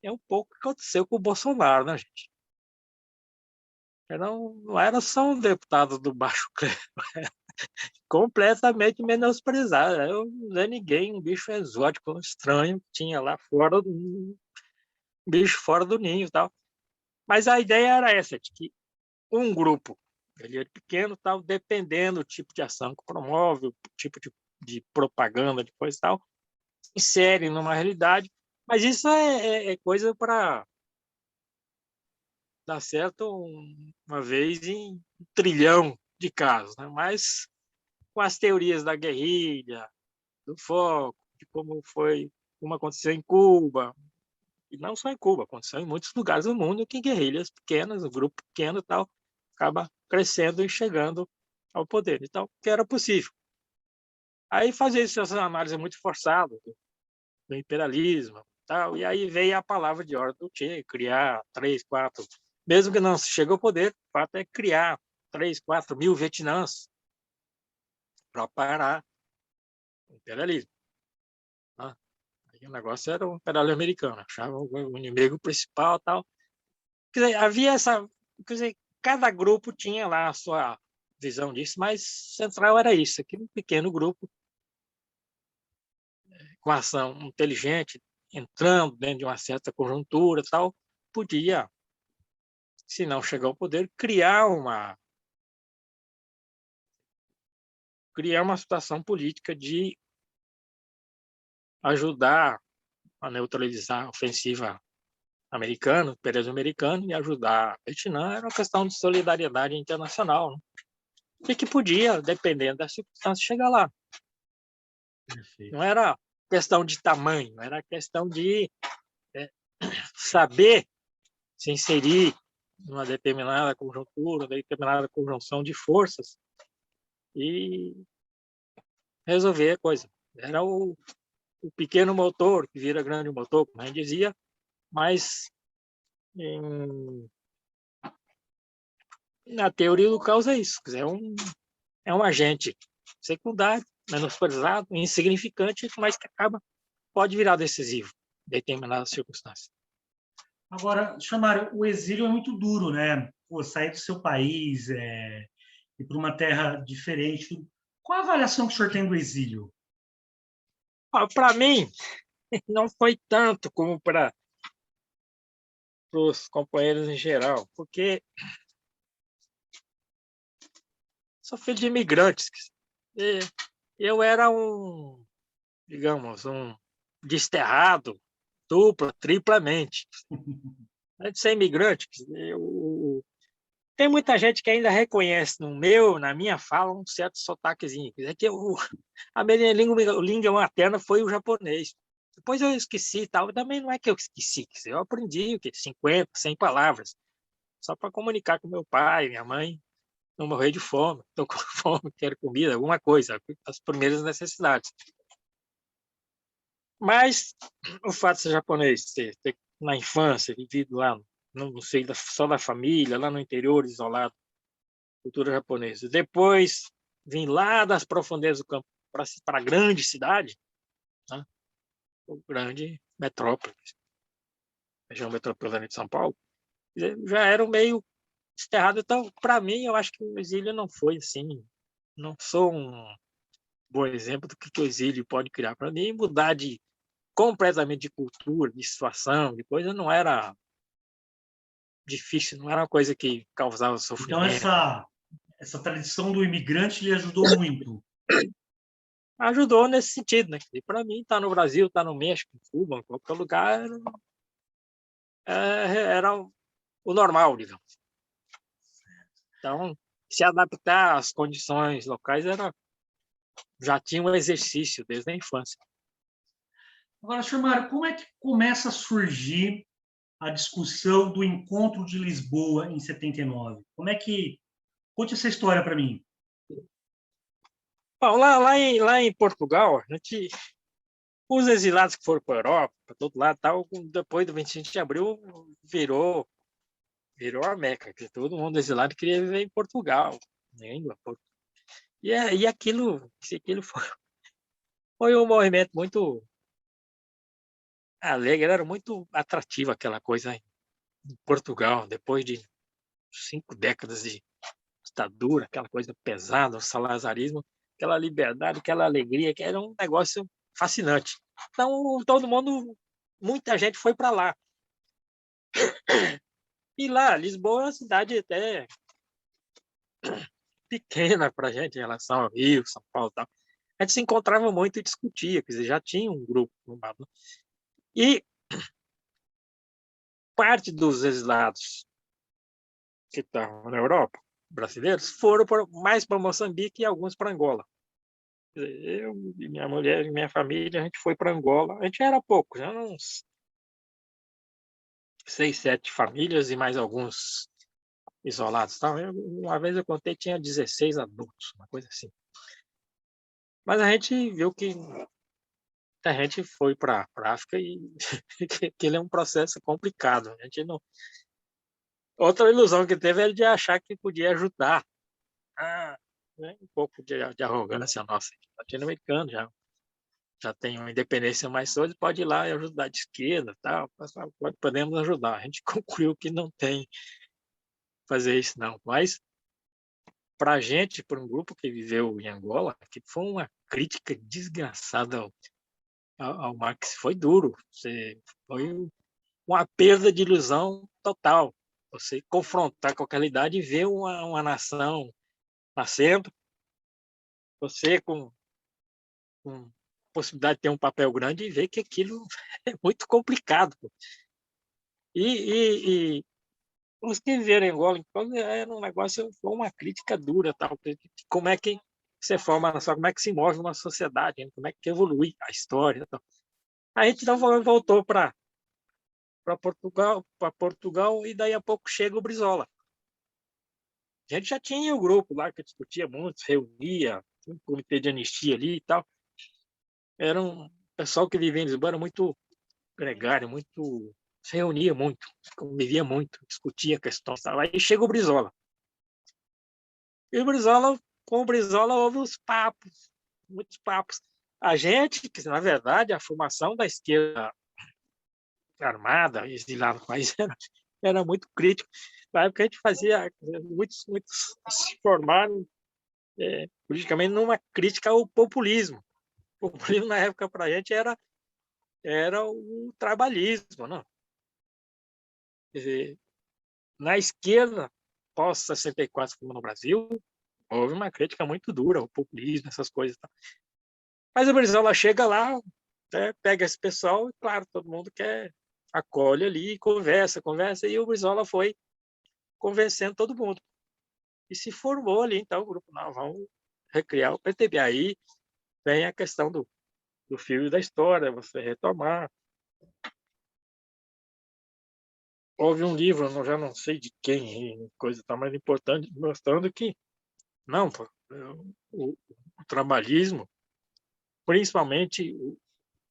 É um pouco o que aconteceu com o Bolsonaro, né, gente? Não era só um deputado do baixo clero. completamente menosprezado. Eu não é ninguém, um bicho exótico, estranho, que tinha lá fora, um bicho fora do ninho e tal. Mas a ideia era essa, de que um grupo, ele é pequeno, tal, dependendo do tipo de ação que promove, o tipo de propaganda, de coisa e tal, insere numa realidade, mas isso é coisa para dar certo uma vez em um trilhão de casos, né? Mas com as teorias da guerrilha, do foco, de como foi, como aconteceu em Cuba, e não só em Cuba, aconteceu em muitos lugares do mundo que guerrilhas pequenas, um grupo pequeno e tal, acaba crescendo e chegando ao poder. Então, que era possível. Aí fazer essas análises muito forçadas do imperialismo, tal, e aí veio a palavra de ordem do Che, criar 3, 4, mesmo que não chegue ao poder, o fato é criar 3, 4 mil Vietnãs para parar o imperialismo. Né? Aí o negócio era o imperialismo americano, achava o inimigo principal tal. Quer dizer, havia essa. Quer dizer, cada grupo tinha lá a sua visão disso, mas central era isso, aquele pequeno grupo com ação inteligente, entrando dentro de uma certa conjuntura tal, podia, se não chegar ao poder, criar uma situação política de ajudar a neutralizar a ofensiva americana, o imperialismo americano, e ajudar a Vietnã. Era uma questão de solidariedade internacional, né? E que podia, dependendo das circunstâncias, chegar lá. Perfeito. Não era questão de tamanho, era questão de saber se inserir numa determinada conjuntura, determinada conjunção de forças e resolver a coisa. Era o pequeno motor que vira grande motor, como a gente dizia, mas na teoria do caos é isso. Quer dizer, é um agente secundário, menosprezado, insignificante, mas que pode virar decisivo em determinadas circunstâncias. Agora, Chamário, o exílio é muito duro, né? Pô, sair do seu país, ir para uma terra diferente. Qual a avaliação que o senhor tem do exílio? Para mim, não foi tanto como para os companheiros em geral, porque sou filho de imigrantes. E eu era digamos, um desterrado dupla, triplamente. Antes de ser imigrante, tem muita gente que ainda reconhece na minha fala, um certo sotaquezinho. É que a minha língua materna foi o japonês. Depois eu esqueci e tal. Também não é que eu esqueci, eu aprendi o quê? 50, 100 palavras. Só para comunicar com meu pai, minha mãe, não morrer de fome. Estou com fome, quero comida, alguma coisa, as primeiras necessidades. Mas o fato de ser japonês, ter na infância, vivido lá, não sei, só da família, lá no interior, isolado, cultura japonesa. Depois, vim lá das profundezas do campo para a grande cidade, né? Grande metrópole, região metropolitana de São Paulo, já era meio desterrado. Então, para mim, eu acho que o exílio não foi assim. Não sou um bom exemplo do que o exílio pode criar para mim. Mudar completamente de cultura, de situação, de coisa, não era difícil, não era uma coisa que causava Então, sofrimento. essa tradição do imigrante lhe ajudou muito. Ajudou nesse sentido, né? E para mim, tá no Brasil, tá no México, em Cuba, em qualquer lugar, era o normal, digamos. Então, se adaptar às condições locais já tinha um exercício desde a infância. Agora, senhor Mário, como é que começa a surgir a discussão do encontro de Lisboa em 79? Como é que... Conte essa história para mim. Bom, lá em Portugal, os exilados que foram para a Europa, para todo lado, tal, depois do 25 de abril, virou a Meca, que todo mundo exilado queria viver em Portugal, em e aquilo foi um movimento muito alegre, era muito atrativo aquela coisa em Portugal, depois de 5 décadas de ditadura, aquela coisa pesada, o salazarismo, aquela liberdade, aquela alegria, que era um negócio fascinante. Então, todo mundo, muita gente foi para lá. E lá, Lisboa é uma cidade até pequena para a gente em relação ao Rio, São Paulo e tal. A gente se encontrava muito e discutia, quer dizer, já tinha um grupo no mapa. E parte dos exilados que estavam na Europa, brasileiros, foram mais para Moçambique e alguns para Angola. Eu, minha mulher e minha família, a gente foi para Angola. A gente era pouco, já uns 6, 7 famílias e mais alguns isolados. Tá? Uma vez eu contei, tinha 16 adultos, uma coisa assim. Mas a gente viu que a gente foi para a África e que ele é um processo complicado. A gente não... Outra ilusão que teve era de achar que podia ajudar. Né? Um pouco de arrogância nossa. Latino-americano já tem uma independência mais sólida, pode ir lá e ajudar de esquerda, tal, podemos ajudar. A gente concluiu que não tem fazer isso, não. Mas, para a gente, para um grupo que viveu em Angola, que foi uma crítica desgraçada ao Marx, foi duro. Foi uma perda de ilusão total. Você confrontar com a realidade e ver uma nação nascendo, você com possibilidade de ter um papel grande e ver que aquilo é muito complicado. E os que viveram em Angola, então, era um negócio, foi uma crítica dura, tal, como é que você forma, como é que se move uma sociedade, como é que evolui a história. Tal. A gente então voltou para Portugal e daí a pouco chega o Brizola. A gente já tinha o grupo lá que discutia muito, se reunia, um comitê de anistia ali e tal. Era um pessoal que vivia em Lisboa, era muito gregário, muito, se reunia muito, convivia muito, discutia questões. Tal. Aí chega o Brizola. E com o Brizola houve os papos, muitos papos. A gente, que na verdade a formação da esquerda armada, exilada no país, era muito crítico. Na época a gente fazia, muitos se formaram politicamente numa crítica ao populismo. O populismo na época para a gente era o trabalhismo. Não? Quer dizer, na esquerda, pós-64, como no Brasil, houve uma crítica muito dura ao populismo, essas coisas. Mas a Brizola chega lá, né, pega esse pessoal e, claro, todo mundo acolhe ali, conversa, e o Brizola foi convencendo todo mundo. E se formou ali, então, o grupo, não, vamos recriar o PTB. Aí vem a questão do fio da história, você retomar. Houve um livro, eu já não sei de quem, coisa tá mais importante, mostrando que, não, o trabalhismo, principalmente o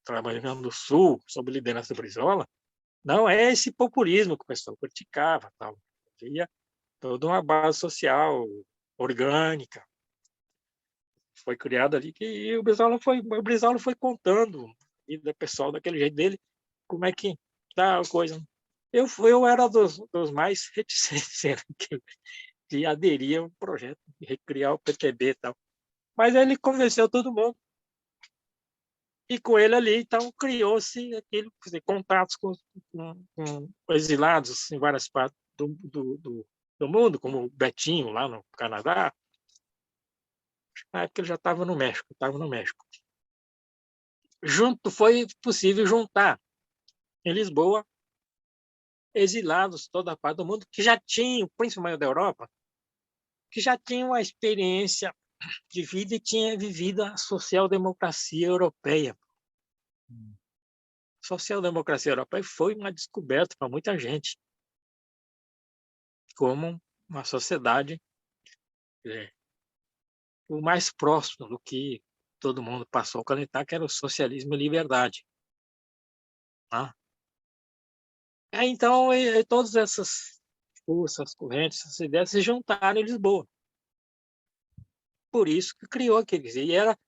trabalhando do Sul, sob liderança do Brizola, não é esse populismo que o pessoal criticava, tal. Havia toda uma base social orgânica foi criada ali e o Brizola foi contando e do pessoal daquele jeito dele como é que tá a coisa. Eu era dos mais reticentes que aderia ao projeto de recriar o PTB e tal. Mas ele convenceu todo mundo. E com ele ali, então, criou-se aquele, contatos com exilados em várias partes do mundo, como o Betinho, lá no Canadá. Na época ele já estava no México. Foi possível juntar em Lisboa exilados de toda a parte do mundo que já tinham, principalmente da Europa, que já tinham a experiência de vida e tinha vivido a social-democracia europeia. A social-democracia europeia foi uma descoberta para muita gente, como uma sociedade o mais próximo do que todo mundo passou a calentar, que era o socialismo e liberdade. Tá? Então, todas essas forças, correntes, essas ideias se juntaram em Lisboa. Por isso que criou aquele. E era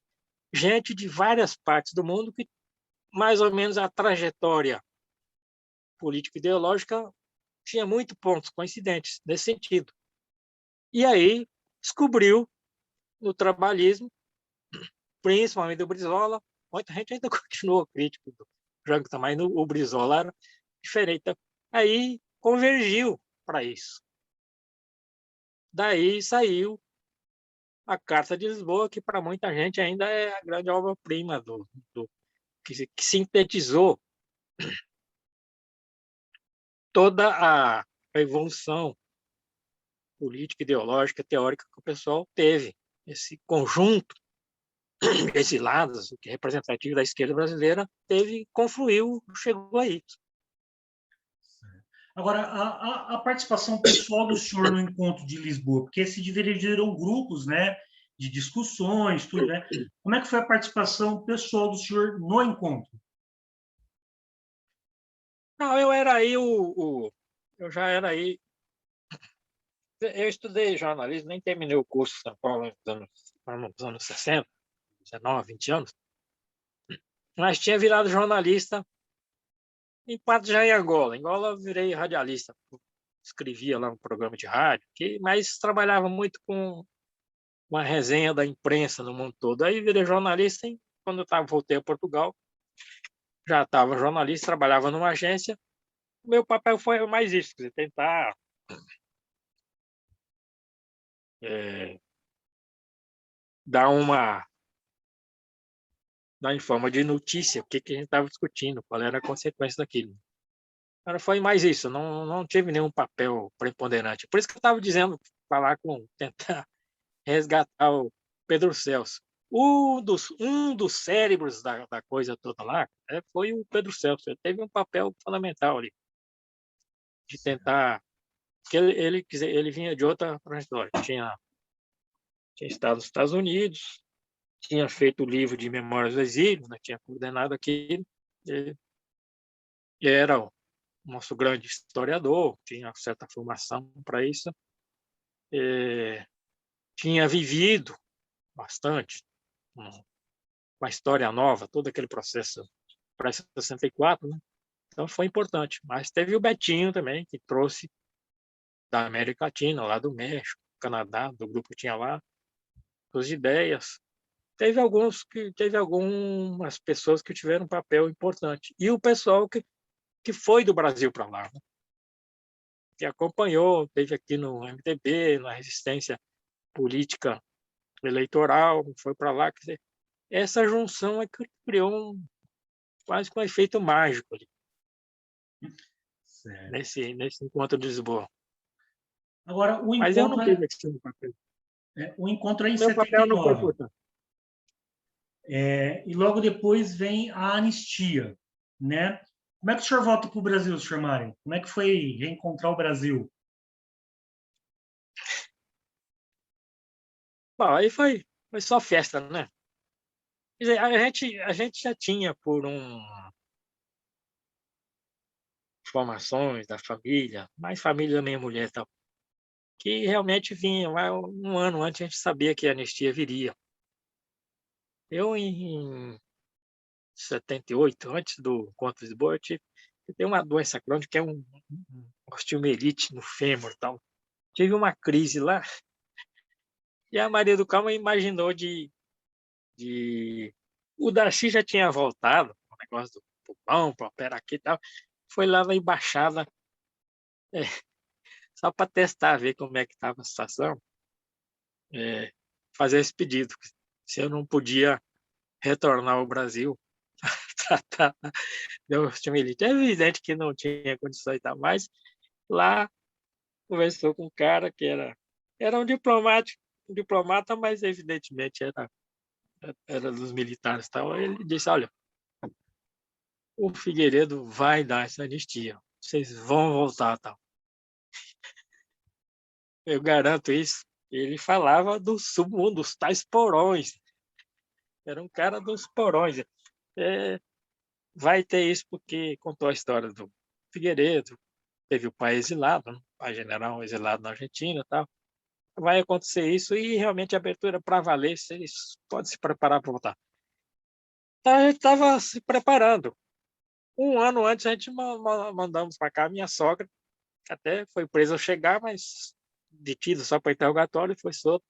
gente de várias partes do mundo que, mais ou menos, a trajetória político-ideológica tinha muitos pontos coincidentes nesse sentido. E aí descobriu no trabalhismo, principalmente do Brizola, muita gente ainda continuou crítico do Jango também, o Brizola era diferente. Então, aí convergiu para isso. Daí saiu a Carta de Lisboa, que para muita gente ainda é a grande obra-prima que sintetizou toda a evolução política, ideológica, teórica que o pessoal teve. Esse conjunto, esses lados, que é representativo da esquerda brasileira, confluiu, chegou aí. Agora, a participação pessoal do senhor no encontro de Lisboa, porque se dividiram grupos, né, de discussões, tudo, né? Como é que foi a participação pessoal do senhor no encontro? Não, eu era aí eu já era aí. Eu estudei jornalismo, nem terminei o curso em São Paulo nos anos 60, 19, 20 anos, mas tinha virado jornalista em parte já em Angola. Em Angola eu virei radialista, escrevia lá um programa de rádio, mas trabalhava muito com uma resenha da imprensa no mundo todo. Aí virei jornalista, e quando eu voltei a Portugal, já estava jornalista, trabalhava numa agência. O meu papel foi mais isso, quer dizer, tentar é, dar em forma de notícia o que a gente estava discutindo, qual era a consequência daquilo. Cara, foi mais isso, não tive nenhum papel preponderante. Por isso que eu estava dizendo, tentar resgatar o Pedro Celso. Um dos cérebros da coisa toda lá foi o Pedro Celso. Ele teve um papel fundamental ali, de tentar. Que ele vinha de outra trajetória. Tinha estado nos Estados Unidos, tinha feito o livro de Memórias do Exílio, né, tinha coordenado aquilo, e era o nosso grande historiador, tinha certa formação para isso, tinha vivido bastante uma história nova, todo aquele processo para 64, né? Então foi importante. Mas teve o Betinho também, que trouxe da América Latina, lá do México, Canadá, do grupo que tinha lá, suas ideias. Teve algumas pessoas que tiveram um papel importante. E o pessoal que foi do Brasil para lá, né? Que acompanhou, teve aqui no MDB, na resistência política eleitoral, foi para lá. Quer dizer, essa junção é que criou quase com um efeito mágico ali, nesse encontro de Lisboa. Agora, Mas eu não tive esse papel. o encontro é em Meu papel não foi 79. importante. E logo depois vem a anistia, né? Como é que o senhor volta para o Brasil, senhor Mário? Como é que foi reencontrar o Brasil? Bom, aí foi só festa, né? Quer dizer, a gente já tinha informações da família, mais família da minha mulher e tal, que realmente vinha, um ano antes a gente sabia que a anistia viria. Eu, em 78, antes do encontro de Lisboa, eu tenho uma doença crônica que é um osteomielite no fêmur e tal. Tive uma crise lá e a Maria do Carmo imaginou de... O Darcy já tinha voltado, o negócio do pulmão, para operar aqui e tal. Foi lá na embaixada, é, só para testar, ver como é que estava a situação, fazer esse pedido. Se eu não podia retornar ao Brasil, tratar da osteomielite. É evidente que não tinha condições e tal, mas lá conversou com um cara que era um diplomata, mas evidentemente era dos militares e tal. Ele disse, olha, o Figueiredo vai dar essa anistia, vocês vão voltar tal. Eu garanto isso. Ele falava do submundo, dos tais porões. Era um cara dos porões. Vai ter isso porque contou a história do Figueiredo, teve o pai exilado, né? O pai general exilado na Argentina e tal. Vai acontecer isso e realmente a abertura para valer, vocês podem se preparar para voltar. Então, a gente estava se preparando. Um ano antes, a gente mandamos para cá a minha sogra, que até foi presa ao chegar, mas detido só para interrogatório, foi solto.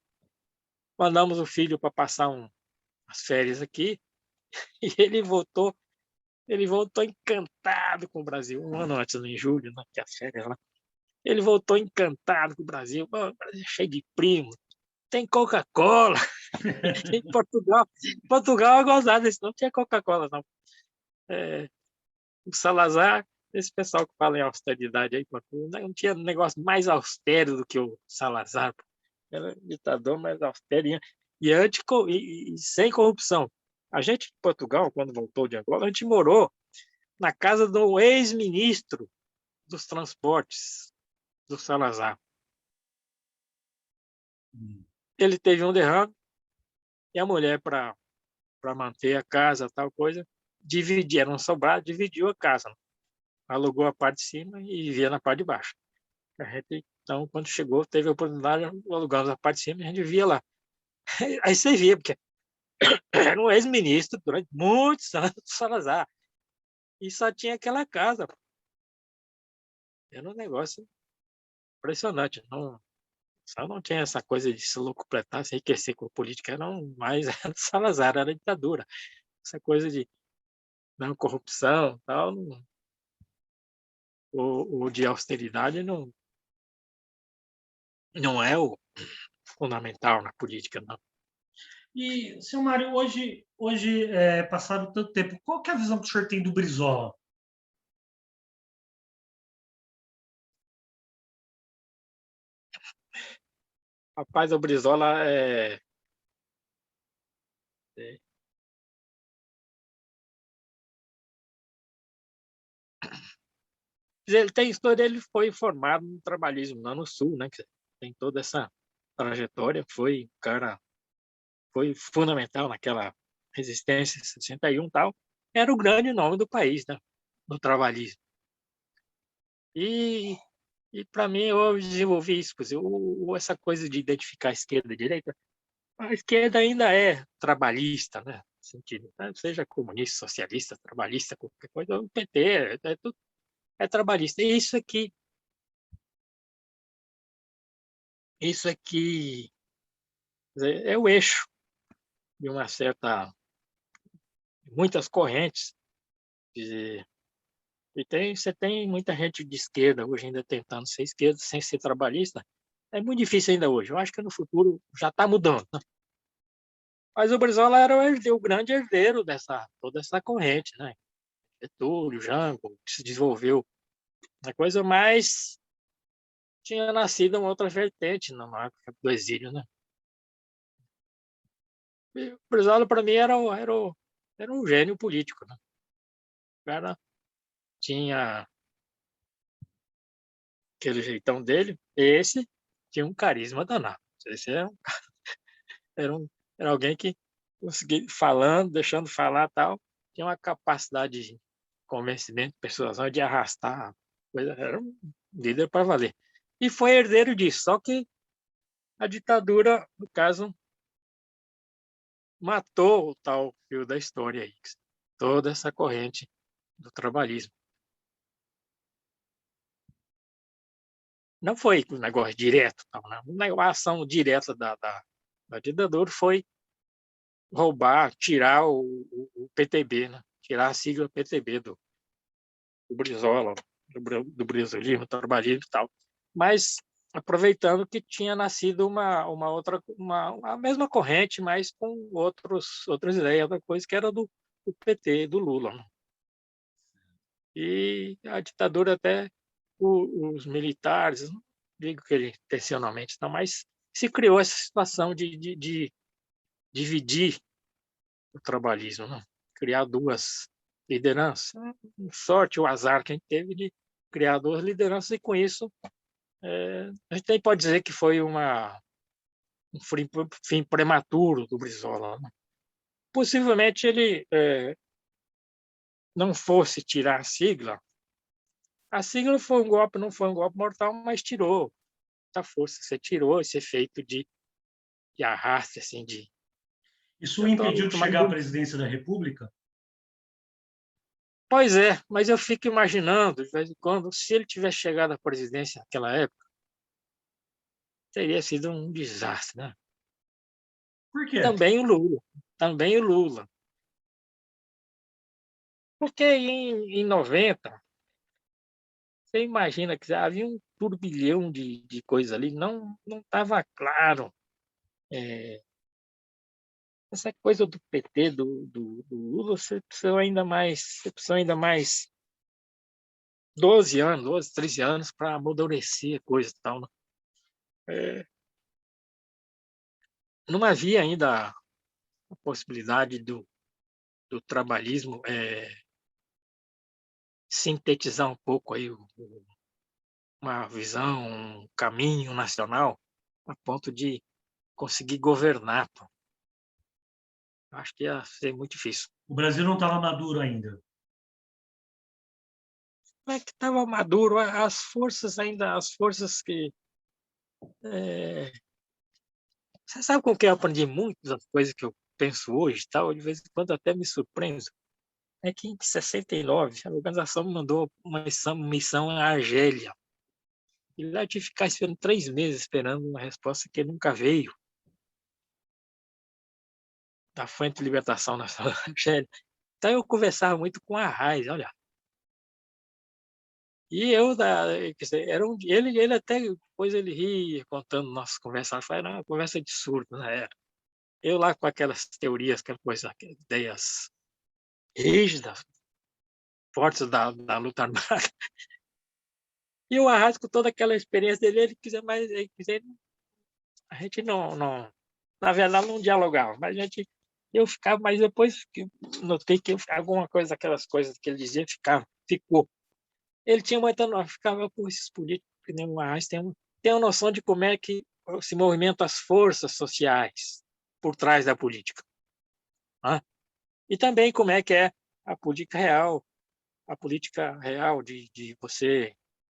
Mandamos o filho para passar as férias aqui e ele voltou encantado com o Brasil, um ano antes, em julho, né, que as férias lá. Ele voltou encantado com o Brasil. "Pô, o Brasil é cheio de primo, tem Coca-Cola." Em Portugal eu gozava disso, não tinha Coca-Cola, não. O Salazar, esse pessoal que fala em austeridade aí, não tinha negócio mais austero do que o Salazar. Era ditador mais austero e sem corrupção. A gente, em Portugal, quando voltou de Angola, a gente morou na casa do ex-ministro dos transportes, do Salazar. Ele teve um derrame e a mulher, para manter a casa, tal coisa, era um sobrado, dividiu a casa. Né? Alugou a parte de cima e vivia na parte de baixo. A gente, então, quando chegou, teve a oportunidade, alugamos a parte de cima e a gente via lá. Aí você via, porque era um ex-ministro durante muitos anos do Salazar. E só tinha aquela casa. Era um negócio impressionante. Só não tinha essa coisa de se locupletar, se enriquecer com política, não, mas era do Salazar, era ditadura. Essa coisa de não, corrupção, tal, ou de austeridade não é o fundamental na política, não. E, senhor Mário, hoje passado tanto tempo, qual que é a visão que o senhor tem do Brizola? Rapaz, o Brizola é, ele tem história, ele foi formado no trabalhismo lá no Sul, né? Que tem toda essa trajetória, foi fundamental naquela resistência 61 e tal. Era o grande nome do país, né? Do trabalhismo. E, e para mim, eu desenvolvi isso, essa coisa de identificar a esquerda e a direita. A esquerda ainda é trabalhista, né? No sentido, né? Seja comunista, socialista, trabalhista, qualquer coisa, o PT é trabalhista. E isso aqui é o eixo de muitas correntes. De, você tem muita gente de esquerda hoje ainda tentando ser esquerda sem ser trabalhista. É muito difícil ainda hoje. Eu acho que no futuro já está mudando. Né? Mas o Brizola era o grande herdeiro toda essa corrente, né? Getúlio, Jango, que se desenvolveu a coisa mais tinha nascido uma outra vertente na época do exílio, né? E o Brizola, para mim, era um gênio político, né? O cara tinha aquele jeitão dele, esse tinha um carisma danado. Esse era, um, era alguém que conseguia falando, deixando falar tal, tinha uma capacidade de convencimento, persuasão, de arrastar coisa, era um líder para valer. E foi herdeiro disso, só que a ditadura, no caso, matou o tal fio da história aí, toda essa corrente do trabalhismo. Não foi um negócio direto, não. A ação direta da ditadura foi roubar, tirar o PTB, né? Tirar a sigla PTB do Brizola, do brizolismo, do trabalhismo e tal. Mas aproveitando que tinha nascido a mesma corrente, mas com outras ideias, outra coisa que era do PT, do Lula. Né? E a ditadura até os militares, não digo que ele intencionalmente não, mas se criou essa situação de dividir o trabalhismo, né? Criar duas lideranças. Sorte, o azar que a gente teve de criar duas lideranças e com isso a gente nem pode dizer que foi um fim prematuro do Brizola. Né? Possivelmente ele não fosse tirar a sigla foi um golpe, não foi um golpe mortal, mas tirou a força, você tirou esse efeito de arraste, assim, Isso o eu impediu tô de mais chegar à presidência da República? Pois é, mas eu fico imaginando, de vez em quando, se ele tivesse chegado à presidência naquela época, teria sido um desastre, né? Por quê? Também o Lula. Porque em 90, você imagina que havia um turbilhão de coisas ali, não estava claro. Essa coisa do PT, do Lula, você precisou ainda mais 12 anos, 12, 13 anos para amadurecer a coisa e tal, né? Não havia ainda a possibilidade do trabalhismo sintetizar um pouco aí uma visão, um caminho nacional a ponto de conseguir governar, pô. Acho que ia ser muito difícil. O Brasil não estava maduro ainda. Como é que estava maduro? As forças que... Você sabe com que eu aprendi muito das coisas que eu penso hoje, tal? De vez em quando até me surpreendo. É que em 69 a organização me mandou uma missão à Argélia. E lá eu tive que ficar esperando 3 meses esperando uma resposta que nunca veio da Frente de Libertação Nacional da Argélia. Então eu conversava muito com a Raiz, olha. E eu, quer dizer, ele até, depois ele ria, contando nossas conversas, ele falava, era uma conversa de surdo, né? Eu lá com aquelas teorias, aquela coisa, aquelas ideias rígidas, fortes da luta armada. E o Arraes, com toda aquela experiência dele, a gente na verdade, não dialogava, mas eu ficava, mas depois que notei que alguma coisa, aquelas coisas que ele dizia, ficou. Ele tinha muita, ficava com esses políticos, que nem o Arraes, tem uma noção de como é que se movimentam as forças sociais por trás da política, né? E também como é que é a política real de você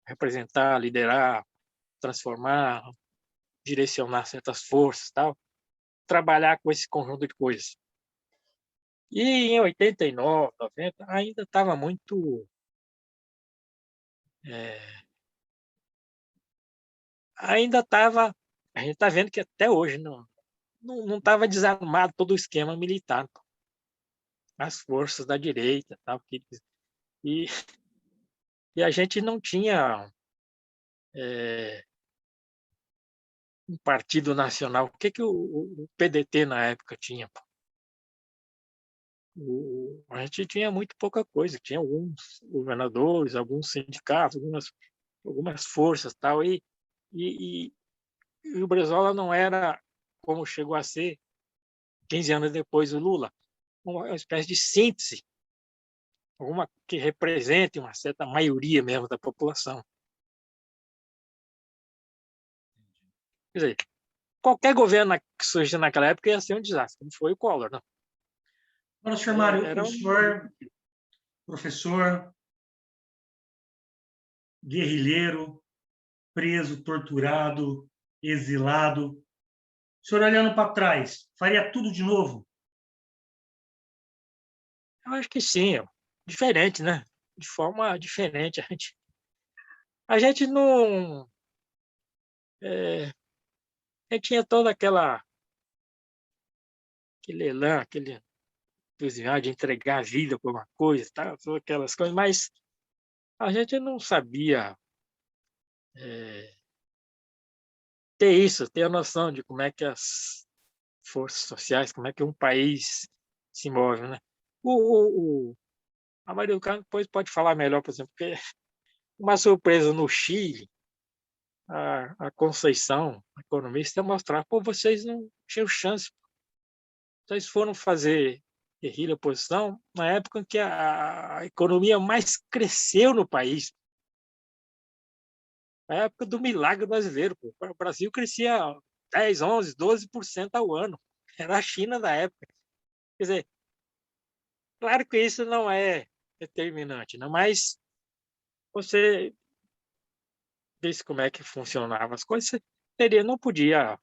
representar, liderar, transformar, direcionar certas forças, tal, trabalhar com esse conjunto de coisas. E em 89, 90, ainda estava muito. É, ainda estava. A gente está vendo que até hoje não estava desarmado todo o esquema militar, pô. As forças da direita, tal, e, e a gente não tinha um partido nacional. O que o PDT na época tinha? Pô? A gente tinha muito pouca coisa, tinha alguns governadores, alguns sindicatos, algumas forças tal, e, e o Brizola não era como chegou a ser 15 anos depois o Lula, uma espécie de síntese, alguma que represente uma certa maioria mesmo da população. Quer dizer, qualquer governo que surgisse naquela época ia ser um desastre, como foi o Collor, não? Agora, senhor Mário, Era o senhor, professor, guerrilheiro, preso, torturado, exilado. O senhor olhando para trás, faria tudo de novo? Eu acho que sim, diferente, né? De forma diferente. A gente não. A gente tinha toda aquele elan, aquele entusiasmo de entregar a vida por uma coisa, tá? Todas aquelas coisas, mas a gente não sabia ter isso, ter a noção de como é que as forças sociais, como é que um país se move, né? A Maria do Carmo depois pode falar melhor, por exemplo, porque uma surpresa no Chile, a Conceição, a economista, mostrar, pô, vocês não tinham chance, vocês foram fazer guerrilha oposição na época em que a economia mais cresceu no país, na época do milagre brasileiro. Pô. O Brasil crescia 10, 11, 12% ao ano. Era a China da época. Quer dizer, claro que isso não é determinante, não, mas você disse como é que funcionavam as coisas, a gente não podia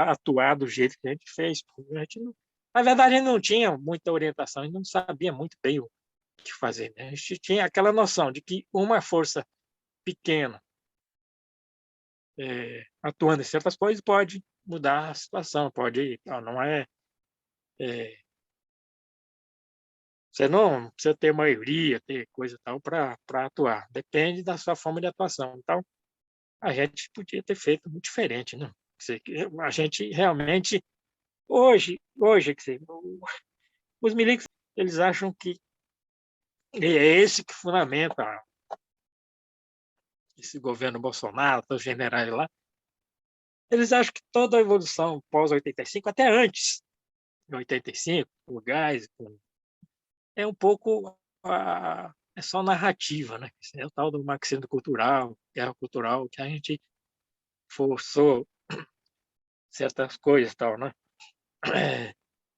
atuar do jeito que a gente fez. A gente não, na verdade, a gente não tinha muita orientação, a gente não sabia muito bem o que fazer. Né? A gente tinha aquela noção de que uma força pequena atuando em certas coisas, pode mudar a situação, pode, não é, você não precisa ter maioria, ter coisa e tal para atuar, depende da sua forma de atuação. Então, a gente podia ter feito muito diferente, né? A gente realmente, hoje, quer dizer, os milicos, eles acham que é esse que fundamenta esse governo Bolsonaro, os generais lá, eles acham que toda a evolução pós-85, até antes de 85, o gás, é um pouco é só narrativa, né? É o tal do marxismo cultural, guerra cultural, que a gente forçou certas coisas e tal, né?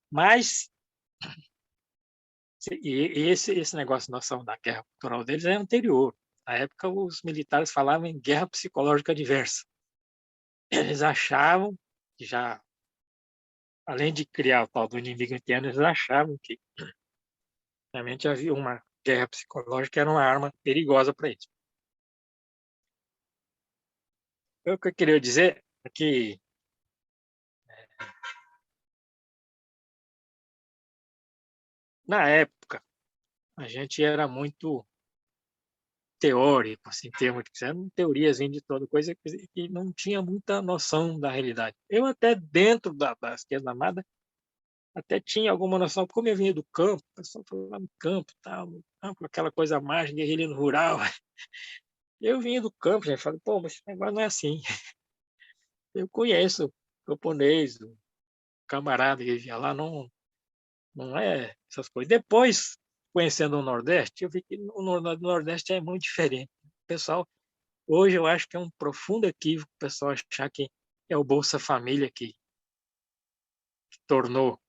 Mas esse negócio, noção da guerra cultural deles é anterior. Na época, os militares falavam em guerra psicológica diversa. Eles achavam que já, além de criar o tal do inimigo interno, eles achavam que realmente havia uma guerra psicológica que era uma arma perigosa para eles. O que eu queria dizer é que na época a gente era muito teórico, assim, termos que eram teorias de toda coisa que não tinha muita noção da realidade. Eu até dentro da esquerda armada até tinha alguma noção, porque como eu vinha do campo, o pessoal falava no campo, tal, com aquela coisa mais guerrilha rural. Eu vinha do campo, já falei, pô, mas esse negócio não é assim. Eu conheço camponês, o camarada que vivia lá, não é essas coisas. Depois, conhecendo o Nordeste, eu vi que o Nordeste é muito diferente. O pessoal, hoje eu acho que é um profundo equívoco o pessoal achar que é o Bolsa Família que tornou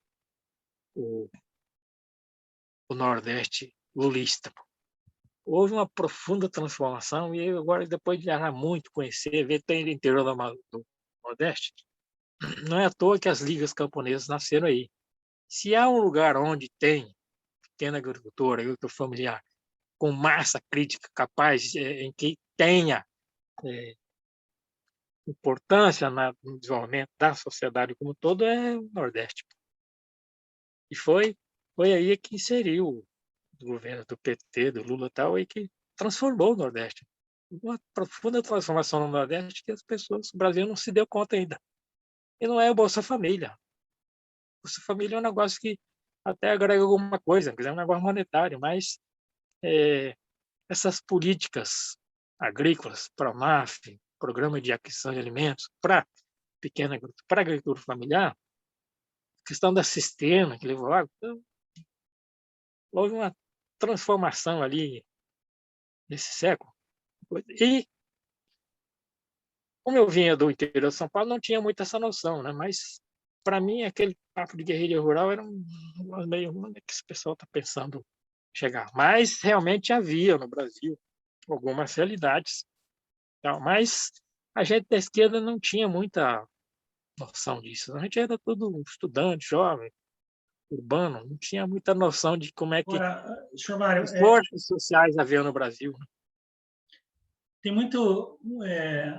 o, o Nordeste lulista. Houve uma profunda transformação e eu agora, depois de viajar muito, conhecer, ver tem o interior do Nordeste, não é à toa que as ligas camponesas nasceram aí. Se há um lugar onde tem pequena agricultura, agricultura familiar, com massa crítica capaz, em que tenha importância no desenvolvimento da sociedade como um todo, é o Nordeste. E foi aí que inseriu o governo do PT, do Lula e tal, e que transformou o Nordeste. Uma profunda transformação no Nordeste que as pessoas, o Brasil não se deu conta ainda. E não é o Bolsa Família. O Bolsa Família é um negócio que até agrega alguma coisa, é um negócio monetário, mas essas políticas agrícolas, PRONAF, Programa de Aquisição de Alimentos, para para a agricultura familiar, questão da cisterna que levou água, então, houve uma transformação ali nesse século. E, como eu vinha do interior de São Paulo, não tinha muito essa noção, né? Mas, para mim, aquele papo de guerrilha rural era meio onde que esse pessoal está pensando chegar. Mas, realmente, havia no Brasil algumas realidades. Então, mas a gente da esquerda não tinha muita noção disso. A gente era todo estudante, jovem, urbano, não tinha muita noção de como é que Agora, senhor Mário, as forças sociais haviam no Brasil. tem muito.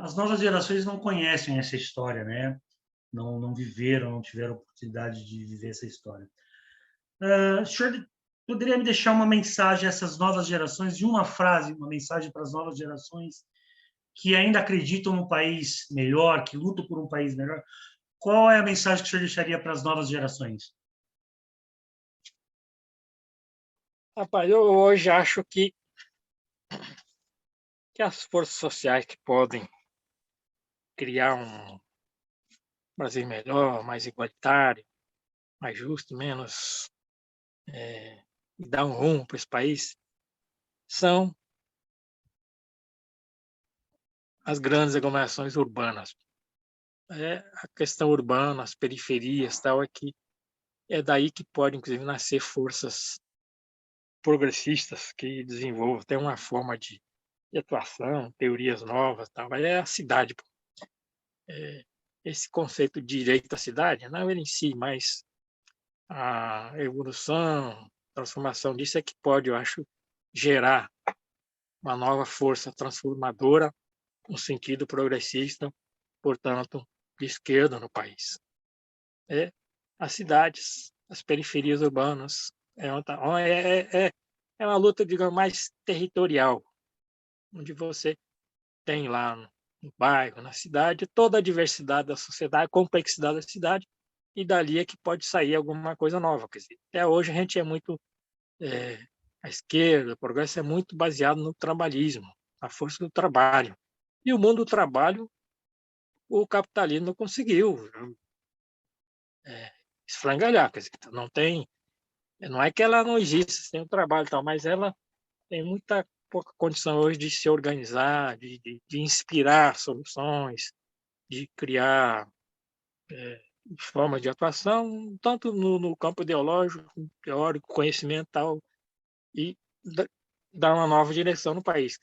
As novas gerações não conhecem essa história, né? Não viveram, não tiveram oportunidade de viver essa história. O senhor poderia me deixar uma mensagem a essas novas gerações, de uma frase, uma mensagem para as novas gerações que ainda acreditam num país melhor, que lutam por um país melhor? Qual é a mensagem que o senhor deixaria para as novas gerações? Rapaz, eu hoje acho que as forças sociais que podem criar um Brasil melhor, mais igualitário, mais justo, menos e dar um rumo para esse país, são as grandes aglomerações urbanas. A questão urbana, as periferias, tal, é daí que pode, inclusive, nascer forças progressistas que desenvolvam até uma forma de atuação, teorias novas, tal. É a cidade. Esse conceito de direito à cidade, não ele em si, mas a evolução, transformação disso é que pode, eu acho, gerar uma nova força transformadora um sentido progressista, portanto, de esquerda no país. As cidades, as periferias urbanas, é uma luta, digamos, mais territorial, onde você tem lá no bairro, na cidade, toda a diversidade da sociedade, a complexidade da cidade, e dali é que pode sair alguma coisa nova. Quer dizer, até hoje a gente é muito, a esquerda, o progresso é muito baseado no trabalhismo, na força do trabalho. E o mundo do trabalho, o capitalismo não conseguiu esfrangalhar, quer dizer, não é que ela não existe, tem o trabalho e tal, mas ela tem muita pouca condição hoje de se organizar, de inspirar soluções, de criar formas de atuação, tanto no campo ideológico, teórico, conhecimento e tal, e dar uma nova direção no país.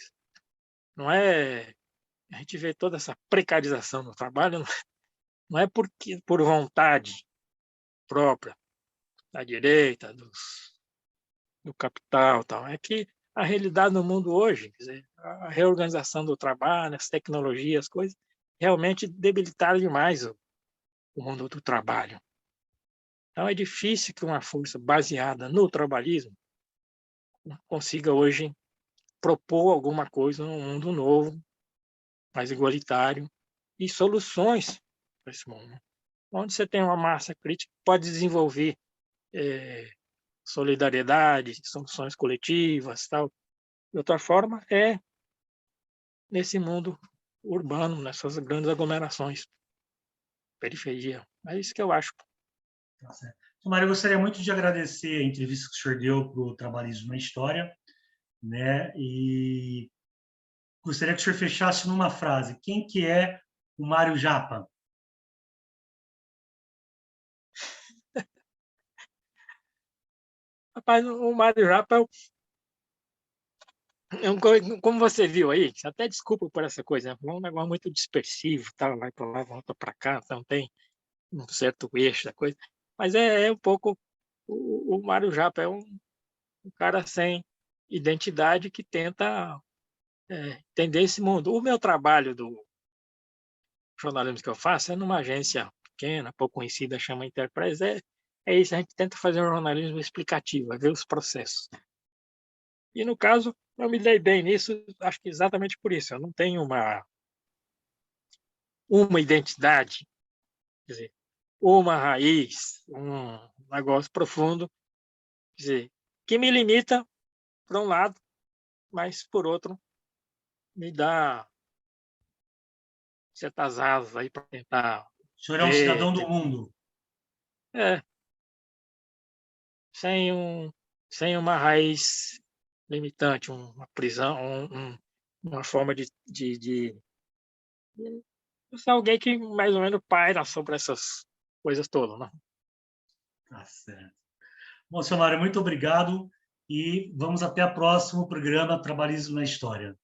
Não é, a gente vê toda essa precarização no trabalho, não é porque por vontade própria da direita, do capital, tal, é que a realidade no mundo hoje, quer dizer, a reorganização do trabalho, as tecnologias, as coisas, realmente debilitaram demais o mundo do trabalho. Então é difícil que uma força baseada no trabalhismo consiga hoje propor alguma coisa num mundo novo, mais igualitário, e soluções para esse mundo. Onde você tem uma massa crítica que pode desenvolver solidariedade, soluções coletivas, tal. De outra forma, é nesse mundo urbano, nessas grandes aglomerações, periferia. É isso que eu acho. Tá certo. Mário, eu gostaria muito de agradecer a entrevista que o senhor deu para o Trabalhismo na História, né? E gostaria que o senhor fechasse numa frase. Quem que é o Mário Japa? Rapaz, o Mário Japa como você viu aí, até desculpa por essa coisa, é um negócio muito dispersivo, tá? Vai para lá, volta para cá, então tem um certo eixo da coisa, mas é um pouco o Mário Japa é um cara sem identidade que tenta entender esse mundo. O meu trabalho do jornalismo que eu faço é numa agência pequena, pouco conhecida, chama Enterprise, é isso, a gente tenta fazer um jornalismo explicativo, ver os processos. E no caso, eu me dei bem nisso, acho que exatamente por isso. Eu não tenho uma identidade, quer dizer, uma raiz, um negócio profundo, quer dizer, que me limita por um lado, mas por outro me dá certas asas aí para tentar O senhor é um ver, cidadão do mundo. é, sem sem uma raiz limitante, uma prisão, uma forma de ser alguém que mais ou menos paira sobre essas coisas todas, né? Tá certo. Bom, senhor Mário, muito obrigado e vamos até o próximo programa Trabalhismo na História.